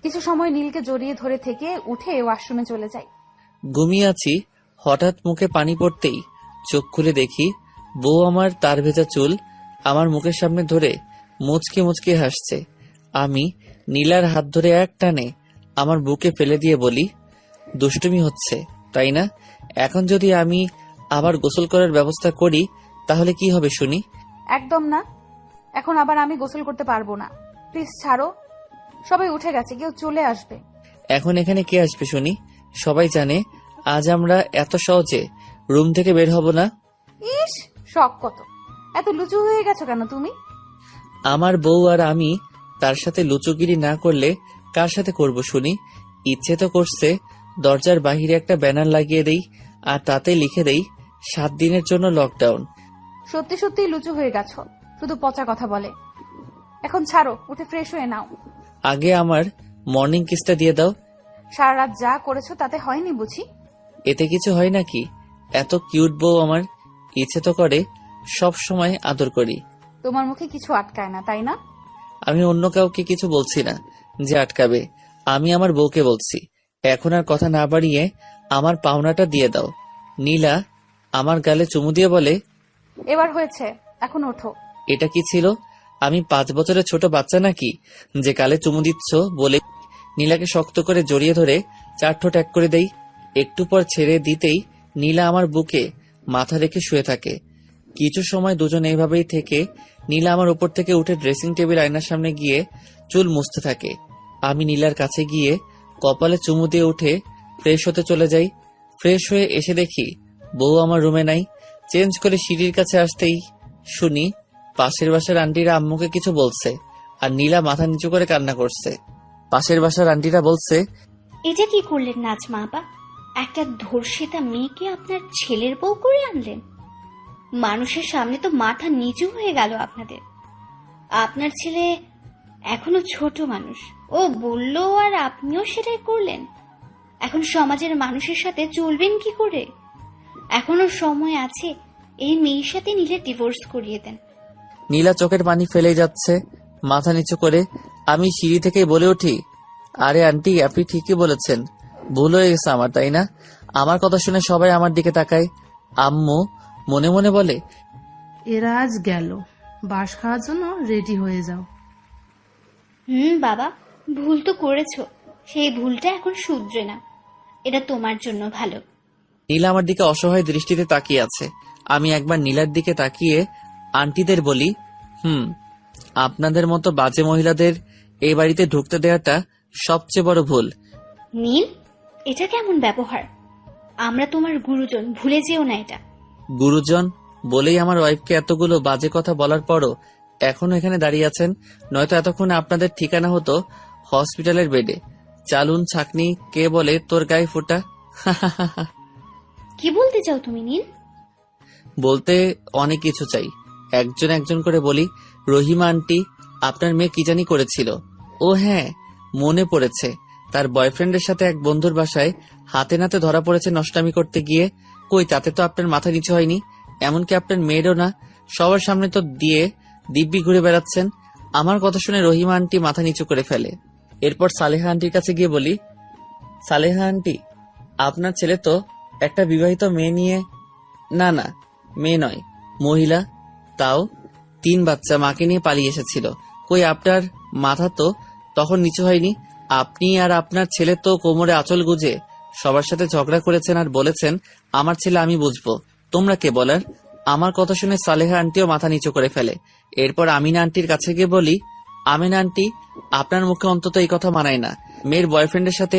কিছু সময় নীলকে জড়িয়ে ধরে থেকে উঠে ওয়াশরুমে চলে যাই। ঘুমিয়ে আছি, হঠাৎ মুখে পানি পড়তেই চোখ খুলে দেখি বউ আমার তার ভেজা চুল আমার মুখের সামনে ধরে মুচকে মুচকে হাসছে। আমি নীলার হাত ধরে এক টানে আমার বুকে ফেলে দিয়ে বলি, দুষ্টুমি হচ্ছে তাই না? এখন যদি আমি আবার গোসল করার ব্যবস্থা করি তাহলে কি হবে শুনি? একদম না, এখন আবার আমি গোসল করতে পারবো না। প্লিজ ছাড়ো। সবাই উঠে গেছে, কেউ চলে আসবে। এখন এখানে কে আসবে শুনি? সবাই জানে আজ আমরা এত সহজে রুম থেকে বের হব না। ইস, শখ কত! এত লুচু হয়ে গেছো কেন তুমি? আমার বউ আর আমি তার সাথে লুচুগিরি না করলে কার সাথে করব শুনি? ইচ্ছে তো করছে দরজার বাহিরে একটা ব্যানার লাগিয়ে দেই আর তাতে লিখে দেই 7 দিনের জন্য লকডাউন। সত্যি সত্যি লুচু হয়ে গেছো, শুধু পচা কথা বলে। এখন ছাড়ো, উঠে ফ্রেশ হয়ে নাও। আগে আমার মর্নিং কিসটা দিয়ে দাও। সারা রাত যা করেছো তাতে হয়নি বুঝি? এতে কিছু হয় নাকি? এত কিউট বউ আমার, ইচ্ছে তো করে সব সময় আদর করি। তোমার মুখে কিছু আটকায় না তাই না? আমি অন্য কাউকে কিছু বলছি না যে আটকাবে, আমি আমার বউকে বলছি। এখন আর কথা না বাড়িয়ে আমার পাওনাটা দিয়ে দাও। নীলা আমার গালে চুমু দিয়ে বলে, এবার হয়েছে, এখন ওঠো। এটা কি ছিল? আমি 5 বছরের ছোট বাচ্চা নাকি যে গালে চুমু দিচ্ছ বলে নীলাকে শক্ত করে জড়িয়ে ধরে 4 ঠোঁট এক করে দেই। একটু পর ছেড়ে দিতেই নীলা আমার বুকে মাথা রেখে শুয়ে থাকে। কিছু সময় দুজন এইভাবেই থেকে নীলা আমার উপর থেকে উঠে ড্রেসিং টেবিল আয়নার সামনে গিয়ে চুল মুছতে থাকে। আমি নীলার কাছে গিয়ে কপালে চুমু দিয়ে উঠে ফ্রেশ হতে চলে যাই। ফ্রেশ হয়ে এসে দেখি বউ আমার রুমে নাই। চেঞ্জ করে সিঁড়ির কাছে আসতেই শুনি পাশের বাসার আন্টিরা আম্মুকে কিছু বলছে আর নীলা মাথা নিচু করে কান্না করছে। পাশের বাসার আন্টিরা বলছে, এটা কি করলেন নাজমা আপা? একটা ধর্ষিতা মেয়েকে আপনার ছেলের বউ করে আনলেন। মানুষের সামনে তো মাথা নিচু হয়ে গেল আপনাদের। আপনার ছেলে এখনো ছোট মানুষ, ও বললো আর আপনিও সেটাই করলেন। এখন সমাজের মানুষের সাথে চলবেন কি করে? এখনো সময় আছে, এই মেয়ের সাথে নিলে ডিভোর্স করিয়ে দেন। নীলা চোখের পানি ফেলে যাচ্ছে মাথা নিচু করে। আমি সিঁড়ি থেকে বলে উঠি, আরে আন্টি আপনি ঠিকই বলেছেন, ভুল হয়ে গেছে আমার তাই না? আমার কথা শুনে সবাই আমার দিকে তাকায়। আম্মু মনে মনে বলে, এরা আজ গেল, বাস খাওয়ার জন্য রেডি হয়ে যাও। বাবা, ভুল তো করেছো, সেই ভুলটা এখন শুধরে না। এটা তোমার জন্য ভালো। নীলা আমার দিকে অসহায় দৃষ্টিতে তাকিয়ে আছে। আমি একবার নীলার দিকে তাকিয়ে আন্টিদের বলি, আপনাদের মতো বাজে মহিলাদের এই বাড়িতে ঢুকতে দেওয়াটা সবচেয়ে বড় ভুল। নীল, এটা কেমন ব্যবহার? আমরা তোমার গুরুজন, ভুলে যেও না এটা। গুরুজন বলেই আমার ওয়াইফকে এতগুলো বাজে কথা বলার পরও এখনো এখানে দাঁড়িয়ে আছেন, নয়তো এতক্ষণে আপনাদের ঠিকানা হতো হসপিটালের বেডে। চালুন ছাকনি কে বলে তোর গায়ে ফোঁটা। কি বলতে চাও তুমি নীল? বলতে অনেক কিছু চাই, একজন একজন করে বলি। রহিমা আন্টি আপনার মেয়ে কি জানি করেছিল। ও হ্যাঁ, মনে পড়েছে, তার বয়ফ্রেন্ডের সাথে এক বন্ধুর বাসায় হাতে নাতে ধরা পড়েছে নষ্টামি করতে গিয়ে। কই তাতে তো আপনার মাথা নিচু হয়নি, এমনকি আপনার মেয়েরও না। সবার সামনে তো দিয়ে দিব্যি ঘুরে বেড়াচ্ছেন। আমার কথা শুনে রহিমা আন্টি মাথা নিচু করে ফেলে। এরপর সালেহা আন্টির কাছে গিয়ে বলি, সালেহা আন্টি, আপনার ছেলে তো একটা বিবাহিত মেয়ে নিয়ে, না না মেয়ে নয় মহিলা, তাও 3 বাচ্চা মাকে নিয়ে পালিয়ে এসেছিল। কই আপনার মাথা তো তখন নিচু হয়নি? আপনি আর আপনার ছেলে তো কোমরে আঁচল গুজে সবার সাথে ঝগড়া করেছেন আর বলেছেন আমার ছেলে আমি বুঝবো, তোমরা কে বলার? আমার কথা শুনে সালেহা আন্টিও মাথা নিচু করে ফেলে। এরপর আমিনা আন্টির কাছে গিয়ে বলি, আমিনা আন্টি, আপনার মুখে অন্তত এই কথা মানায় না। মেয়ের বয়ফ্রেন্ডের সাথে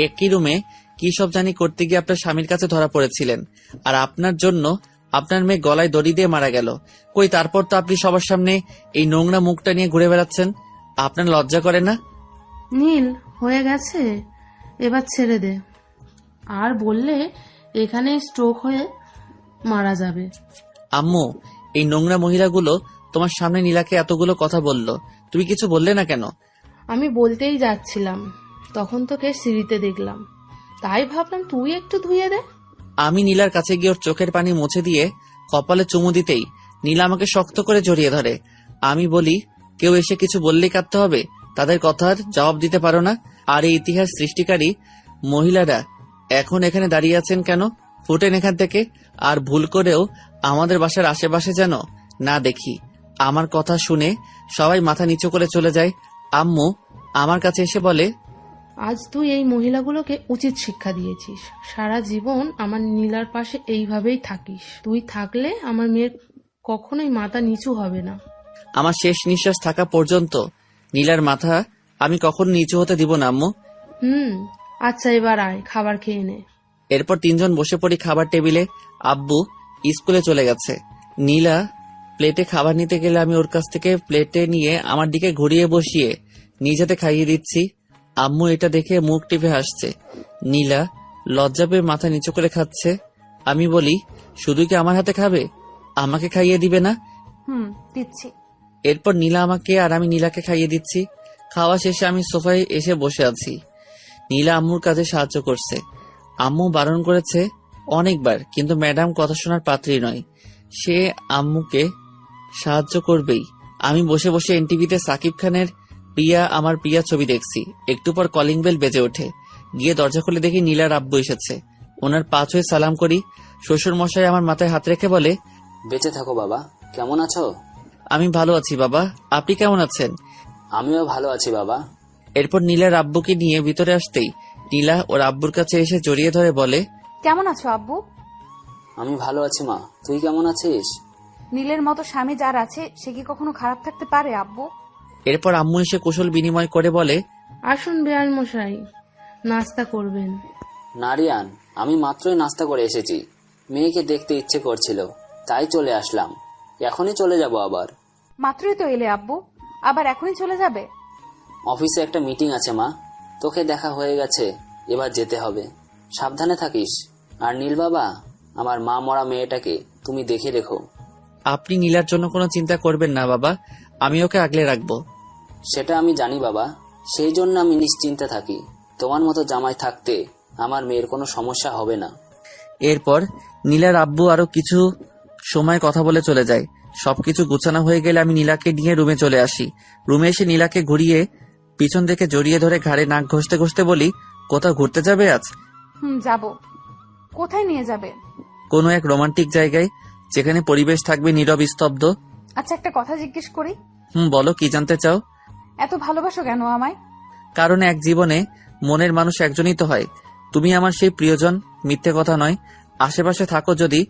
একই রুমে কি সব জানি করতে গিয়ে আপনার স্বামীর কাছে ধরা পড়েছিলেন, আর আপনার জন্য আপনার মেয়ে গলায় দড়ি দিয়ে মারা গেল। কই তারপর তো আপনি সবার সামনে এই নোংরা মুখটা নিয়ে ঘুরে বেড়াচ্ছেন। আপনার লজ্জা করে না? নীল, হয়ে গেছে, এবার ছেড়ে দে। আর বললে এখানে স্ট্রোক হয়ে মারা যাবে। আম্মু, এই নোংরা মহিলাগুলো তোমার সামনে নীলাকে এতগুলো কথা বলল, তুমি কিছু বললে না কেন? আমি বলতেই যাচ্ছিলাম, তখন তোকে সিঁড়িতে দেখলাম, তাই ভাবলাম তুই একটু ধুয়ে দে। আমি নীলার কাছে গিয়ে ওর চোখের পানি মুছে দিয়ে কপালে চুমু দিতেই নীলা আমাকে শক্ত করে জড়িয়ে ধরে। আমি বলি, কেউ এসে কিছু বললেই কাঁদতে হবে? তাদের কথার জবাব দিতে পারো না? আর এই ইতিহাস সৃষ্টিকারী মহিলারা এখন এখানে দাঁড়িয়ে আছেন কেন? ফুটেন এখান থেকে। আর ভুল করেও আমাদের বাসার আশেপাশে যেন না দেখি। আমার কথা শুনে সবাই মাথা নিচু করে চলে যায়। আম্মু আমার কাছে এসে বলে, আজ তুই এই মহিলাগুলোকে উচিত শিক্ষা দিয়েছিস। সারা জীবন আমার নীলার পাশে এইভাবেই থাকিস। তুই থাকলে আমার মেয়ের কখনোই মাথা নিচু হবে না। আমার শেষ নিঃশ্বাস থাকা পর্যন্ত নীলার মাথা আমি কখনো নিচু হতে দিব না আম্মু। আচ্ছা, এবার আয়, খাবার খেয়ে নে। এরপর 3 জন বসে পড়ি খাবার টেবিলে। আব্বু স্কুলে চলে গেছে। নীলা প্লেটে খাবার নিতে গেলে আমি ওর কাছ থেকে প্লেটে নিয়ে আমার দিকে ঘুরিয়ে বসিয়ে নিজেতে খাইয়ে দিচ্ছি। আম্মু এটা দেখে মুখ টিপে হাসছে। নীলা লজ্জা পেয়ে মাথা নিচু করে খাচ্ছে। আমি বলি, শুধু কি আমার হাতে খাবে? আমাকে খাইয়ে দিবে না? দিচ্ছি। এরপর নীলা আমাকে আর আমি নীলাকে খাইয়ে দিচ্ছি। খাওয়া শেষে আমি সোফায় এসে বসে আছি। নীলা আম্মুর কাজে সাহায্য করছে। আম্মু বারণ করেছে অনেকবার, কিন্তু ম্যাডাম কথা শোনার পাত্রী নয়, সে আম্মুকে সাহায্য করবেই। আমি বসে বসে এনটিভিতে সাকিব খানের প্রিয়া আমার প্রিয়া ছবি দেখছি। একটু পর কলিং বেল বেজে ওঠে। গিয়ে দরজা খুলে দেখি নীলার আব্বু এসেছে। ওনার পা ছুঁয়ে সালাম করি। শ্বশুর মশাই আমার মাথায় হাত রেখে বলে, বেঁচে থাকো বাবা, কেমন আছো? আমি ভালো আছি বাবা, আপনি কেমন আছেন? আমিও ভালো আছি বাবা। এরপর নীলার আব্বুকে নিয়ে ভিতরে আসতেই নীলা ওর আব্বুর কাছে এসে জড়িয়ে ধরে বলে, কেমন আছো আব্বু? আমি ভালো আছি মা, তুই কেমন আছিস? নীলের মতো স্বামী যার আছে সে কি কখনো খারাপ থাকতে পারে আব্বু? এরপর আম্মু এসে কুশল বিনিময় করে বলে, আসুন বেয়ান মশাই, নাস্তা করবেন? নারিয়ান, আমি মাত্রই নাস্তা করে এসেছি। মেয়েকে দেখতে ইচ্ছে করছিল, তাই চলে আসলাম। এখনই চলে যাব আবার। মাত্রই তো এলে আব্বু, আবার এখনই চলে যাবে? অফিসে একটা মিটিং আছে মা, তোকে দেখা হয়ে গেছে, এবার যেতে হবে। সাবধানে থাকিস। আর নীল বাবা, আমার মা মরা মেয়েটাকে তুমি দেখে রেখো। আপনি নীলার জন্য কোনো চিন্তা করবেন না বাবা, আমি ওকে আগলে রাখবো। সেটা আমি জানি বাবা, সেই জন্য আমি নিশ্চিন্তে থাকি। তোমার মতো জামাই থাকতে আমার মেয়ের কোনো সমস্যা হবে না। এরপর নীলার আব্বু আরো কিছু সময় কথা বলে চলে যায়। সবকিছু গুছানো হয়ে গেলে আমি নীলাকে নিয়ে রুমে চলে আসি। রুমে এসে নীলাকে ঘুরিয়ে পিছন থেকে জড়িয়ে ধরে ঘাড়ে নাক ঘষতে ঘষতে বলি, কোথাও ঘুরতে যাবে আজ? যাব। কোথায় নিয়ে যাবে? কোনো এক রোমান্টিক জায়গায়, যেখানে পরিবেশ থাকবে নীরব স্তব্ধ। আচ্ছা, একটা কথা জিজ্ঞেস করি? বলো, কি জানতে চাও? এত ভালোবাসো কেন আমায়? কারণ এক জীবনে মনের মানুষ একজনই তো হয়। তুমি আমার সেই প্রিয়জন, মিথ্যে কথা নয়। আশেপাশে থাকো যদি,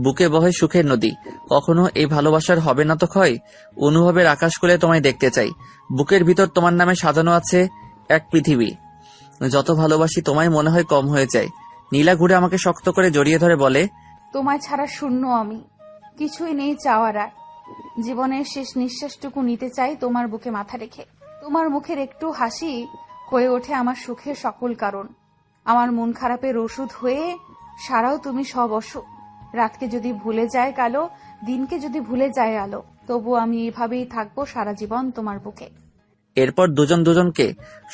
বুকে বহে সুখের নদী। কখনো এই ভালোবাসার হবে না তো ক্ষয়। অনুভবের আকাশ খুলে তোমায় দেখতে চাই। বুকের ভিতর তোমার নামে সাজানো আছে এক পৃথিবী। যত ভালোবাসি তোমায় মনে হয় কম হয়ে যায়। নীলা ঘুরে আমাকে শক্ত করে জড়িয়ে ধরে বলে, তোমায় ছাড়া শূন্য আমি, কিছুই নেই চাওয়ার আর। জীবনের শেষ নিঃশ্বাসটুকু নিতে চাই তোমার বুকে মাথা রেখে। তোমার মুখের একটু হাসি হয়ে ওঠে আমার সুখের সকল কারণ। আমার মন খারাপের ওষুধ হয়ে সারাও তুমি সব অসুখ। রাতকে যদি ভুলে যায় কালো, দিনকে যদি ভুলে যায় আলো, তবু আমি এভাবেই থাকবো সারা জীবন তোমার বুকে। এরপর দুজন দুজনকে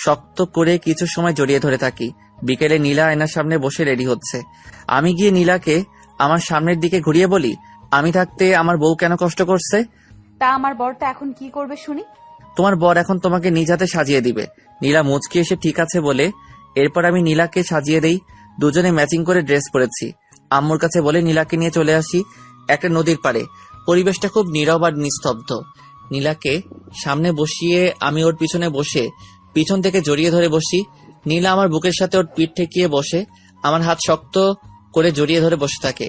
শক্ত করে কিছু সময় জড়িয়ে ধরে থাকি। বিকেলে নীলা আয়নার সামনে বসে রেডি হচ্ছে। আমি গিয়ে নীলাকে আমার সামনের দিকে ঘুরিয়ে বলি, আমি থাকতে আমার বউ কেন কষ্ট করছে? তা আমার বরটা এখন কি করবে শুনি? তোমার বর এখন তোমাকে নিজ হাতে সাজিয়ে দিবে। নীলা মুচকি এসে ঠিক আছে বলে এরপর আমি নীলাকে সাজিয়ে দেই। দুজনে ম্যাচিং করে ড্রেস পরেছি। আম্মুর কাছে বলে নীলাকে নিয়ে চলে আসি একটা নদীর পাড়ে। পরিবেশটা খুব নীরব আর নিস্তব্ধ। নীলাকে সামনে বসিয়ে আমি ওর পিছনে বসে পিছন থেকে জড়িয়ে ধরে বসি। নীলা আমার বুকের সাথে ওর পিঠ ঠেকিয়ে বসে আমার হাত শক্ত করে জড়িয়ে ধরে বসে থাকে।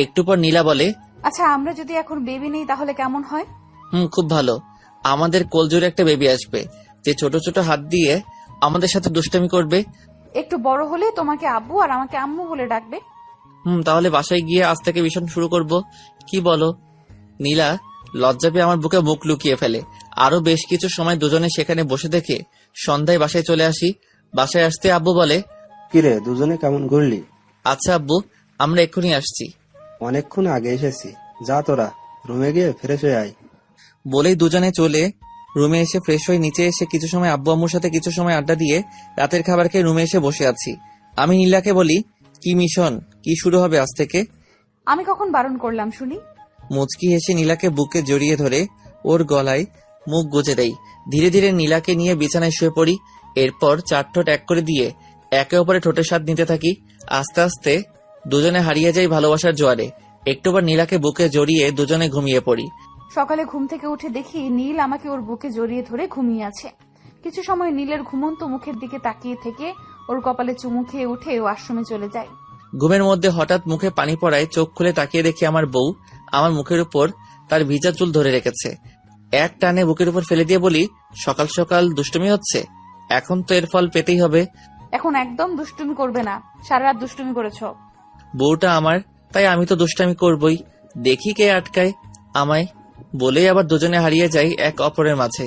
একটু পর নীলা বলে, আচ্ছা, আমরা যদি এখন বেবি নেই তাহলে কেমন হয়? খুব ভালো। আমাদের কোলজোরে একটা বেবি আসবে যে ছোট ছোট হাত দিয়ে আমাদের সাথে দুষ্টামি করবে। একটু বড় হলে তোমাকে আব্বু আর আমাকে আম্মু বলে ডাকবে। তাহলে বাসায় গিয়ে আজ থেকে ভীষণ শুরু করব, কি বলো? নীলা লজ্জা পেয়ে আমার বুকে মুখ লুকিয়ে ফেলে। আরো বেশ কিছু সময় দুজনে সেখানে বসে দেখে সন্ধ্যায় বাসায় চলে আসি। বাসায় আসতে আব্বু বলে, কিরে দুজনে কেমন ঘুরলি? আচ্ছা আব্বু, আমরা এক্ষুনি আসছি। অনেকক্ষণ আগে এসেছি, যা তোরা রুমে গিয়ে ফ্রেশ হয়ে আয়। বলেই দুজনে চলে রুমে এসে ফ্রেশ হয়ে নিচে এসে কিছু সময় আব্বু আম্মুর সাথে কিছু সময় আড্ডা দিয়ে রাতের খাবার খেয়ে রুমে এসে বসে আছি। আমি নীলাকে বলি, কি মিশন, কি শুরু হবে আজ থেকে? আমি কখন বারণ করলাম শুনি? মুচকি হেসে নীলাকে বুকে জড়িয়ে ধরে ওর গলায় মুখ গুজে দেই। ধীরে ধীরে নীলাকে নিয়ে বিছানায় শুয়ে পড়ি। এরপর চার ঠোঁট এক করে দিয়ে একে অপরে ঠোঁটের স্বাদ নিতে থাকি। আস্তে আস্তে দুজনে হারিয়ে যাই ভালোবাসার জোয়ারে। একটুবার নীলাকে বুকে জড়িয়ে দুজনে ঘুমিয়ে পড়ি। সকালে ঘুম থেকে উঠে দেখি নীল আমাকে ওর বুকে জড়িয়ে ধরে ঘুমিয়ে আছে। কিছু সময় নীলের ঘুমন্ত মুখের দিকে তাকিয়ে থেকে ওর কপালে চুমু খেয়ে উঠে ও আশ্রমে চলে যায়। ঘুমের মধ্যে হঠাৎ মুখে পানি পড়ায় চোখ খুলে তাকিয়ে দেখি আমার বউ আমার মুখের উপর তার ভিজা চুল ধরে রেখেছে। এক টানে বুকের উপর ফেলে দিয়ে বলি, সকাল সকাল দুষ্টুমি হচ্ছে, এখন তো এর ফল পেতেই হবে। এখন একদম দুষ্টুমি করবে না, সারা রাত দুষ্টুমি করেছো। বউটা আমার, তাই আমি তো দুষ্টামি করবই, দেখি কে আটকায় আমায়। বলেই আবার দুজনে হারিয়ে যাই এক অপরের মাঝে।